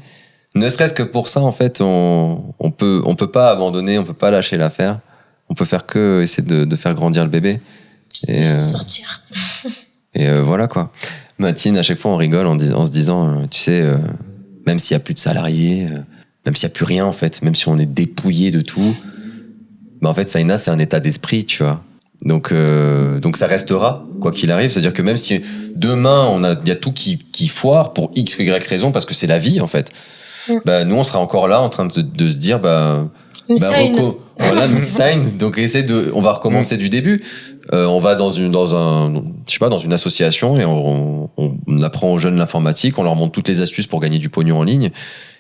Ne serait-ce que pour ça, en fait, on peut pas abandonner, on peut pas lâcher l'affaire. On peut faire que essayer de faire grandir le bébé. Et s'en sortir. Et voilà, quoi. Mathilde, à chaque fois, on rigole en se disant, tu sais, même s'il y a plus de salariés, même s'il y a plus rien, en fait, même si on est dépouillé de tout, bah, en fait, Saina, c'est un état d'esprit, tu vois. Donc ça restera, quoi qu'il arrive. C'est-à-dire que même si demain, il y a tout qui foire pour X ou Y raison, parce que c'est la vie, en fait, bah, nous, on sera encore là en train de se dire, voilà, nous sign. Donc, on va recommencer du début. On va dans une association et on apprend aux jeunes l'informatique, on leur montre toutes les astuces pour gagner du pognon en ligne.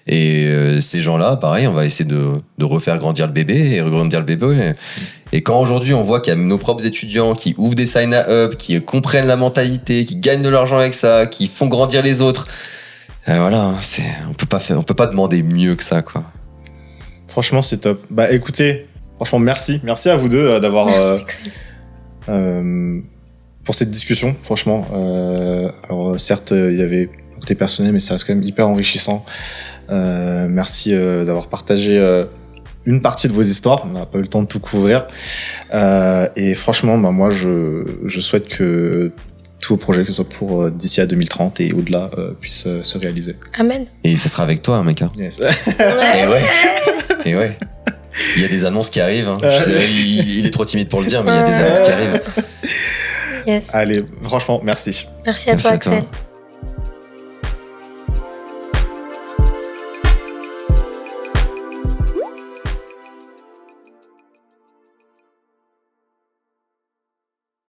Et ces gens-là, pareil, on va essayer de refaire grandir le bébé. Et quand aujourd'hui on voit qu'il y a nos propres étudiants qui ouvrent des Saina Hub, qui comprennent la mentalité, qui gagnent de l'argent avec ça, qui font grandir les autres, voilà, on peut pas demander mieux que ça, quoi. Franchement, c'est top. Bah écoutez, franchement, merci à vous deux d'avoir pour cette discussion. Franchement, alors certes, il y avait un côté personnel, mais ça reste quand même hyper enrichissant. Merci d'avoir partagé une partie de vos histoires. On n'a pas eu le temps de tout couvrir. Et franchement, bah, moi, je souhaite que tous vos projets, que ce soit pour d'ici à 2030 et au-delà, puissent se réaliser. Amen. Et ça sera avec toi, hein, mec. Hein. Yes. Et ouais. Et ouais. Il y a des annonces qui arrivent. Hein. Je sais, il est trop timide pour le dire, mais il y a des annonces qui arrivent. Yes. Allez, franchement, merci. Merci à Merci toi, à toi. Axel.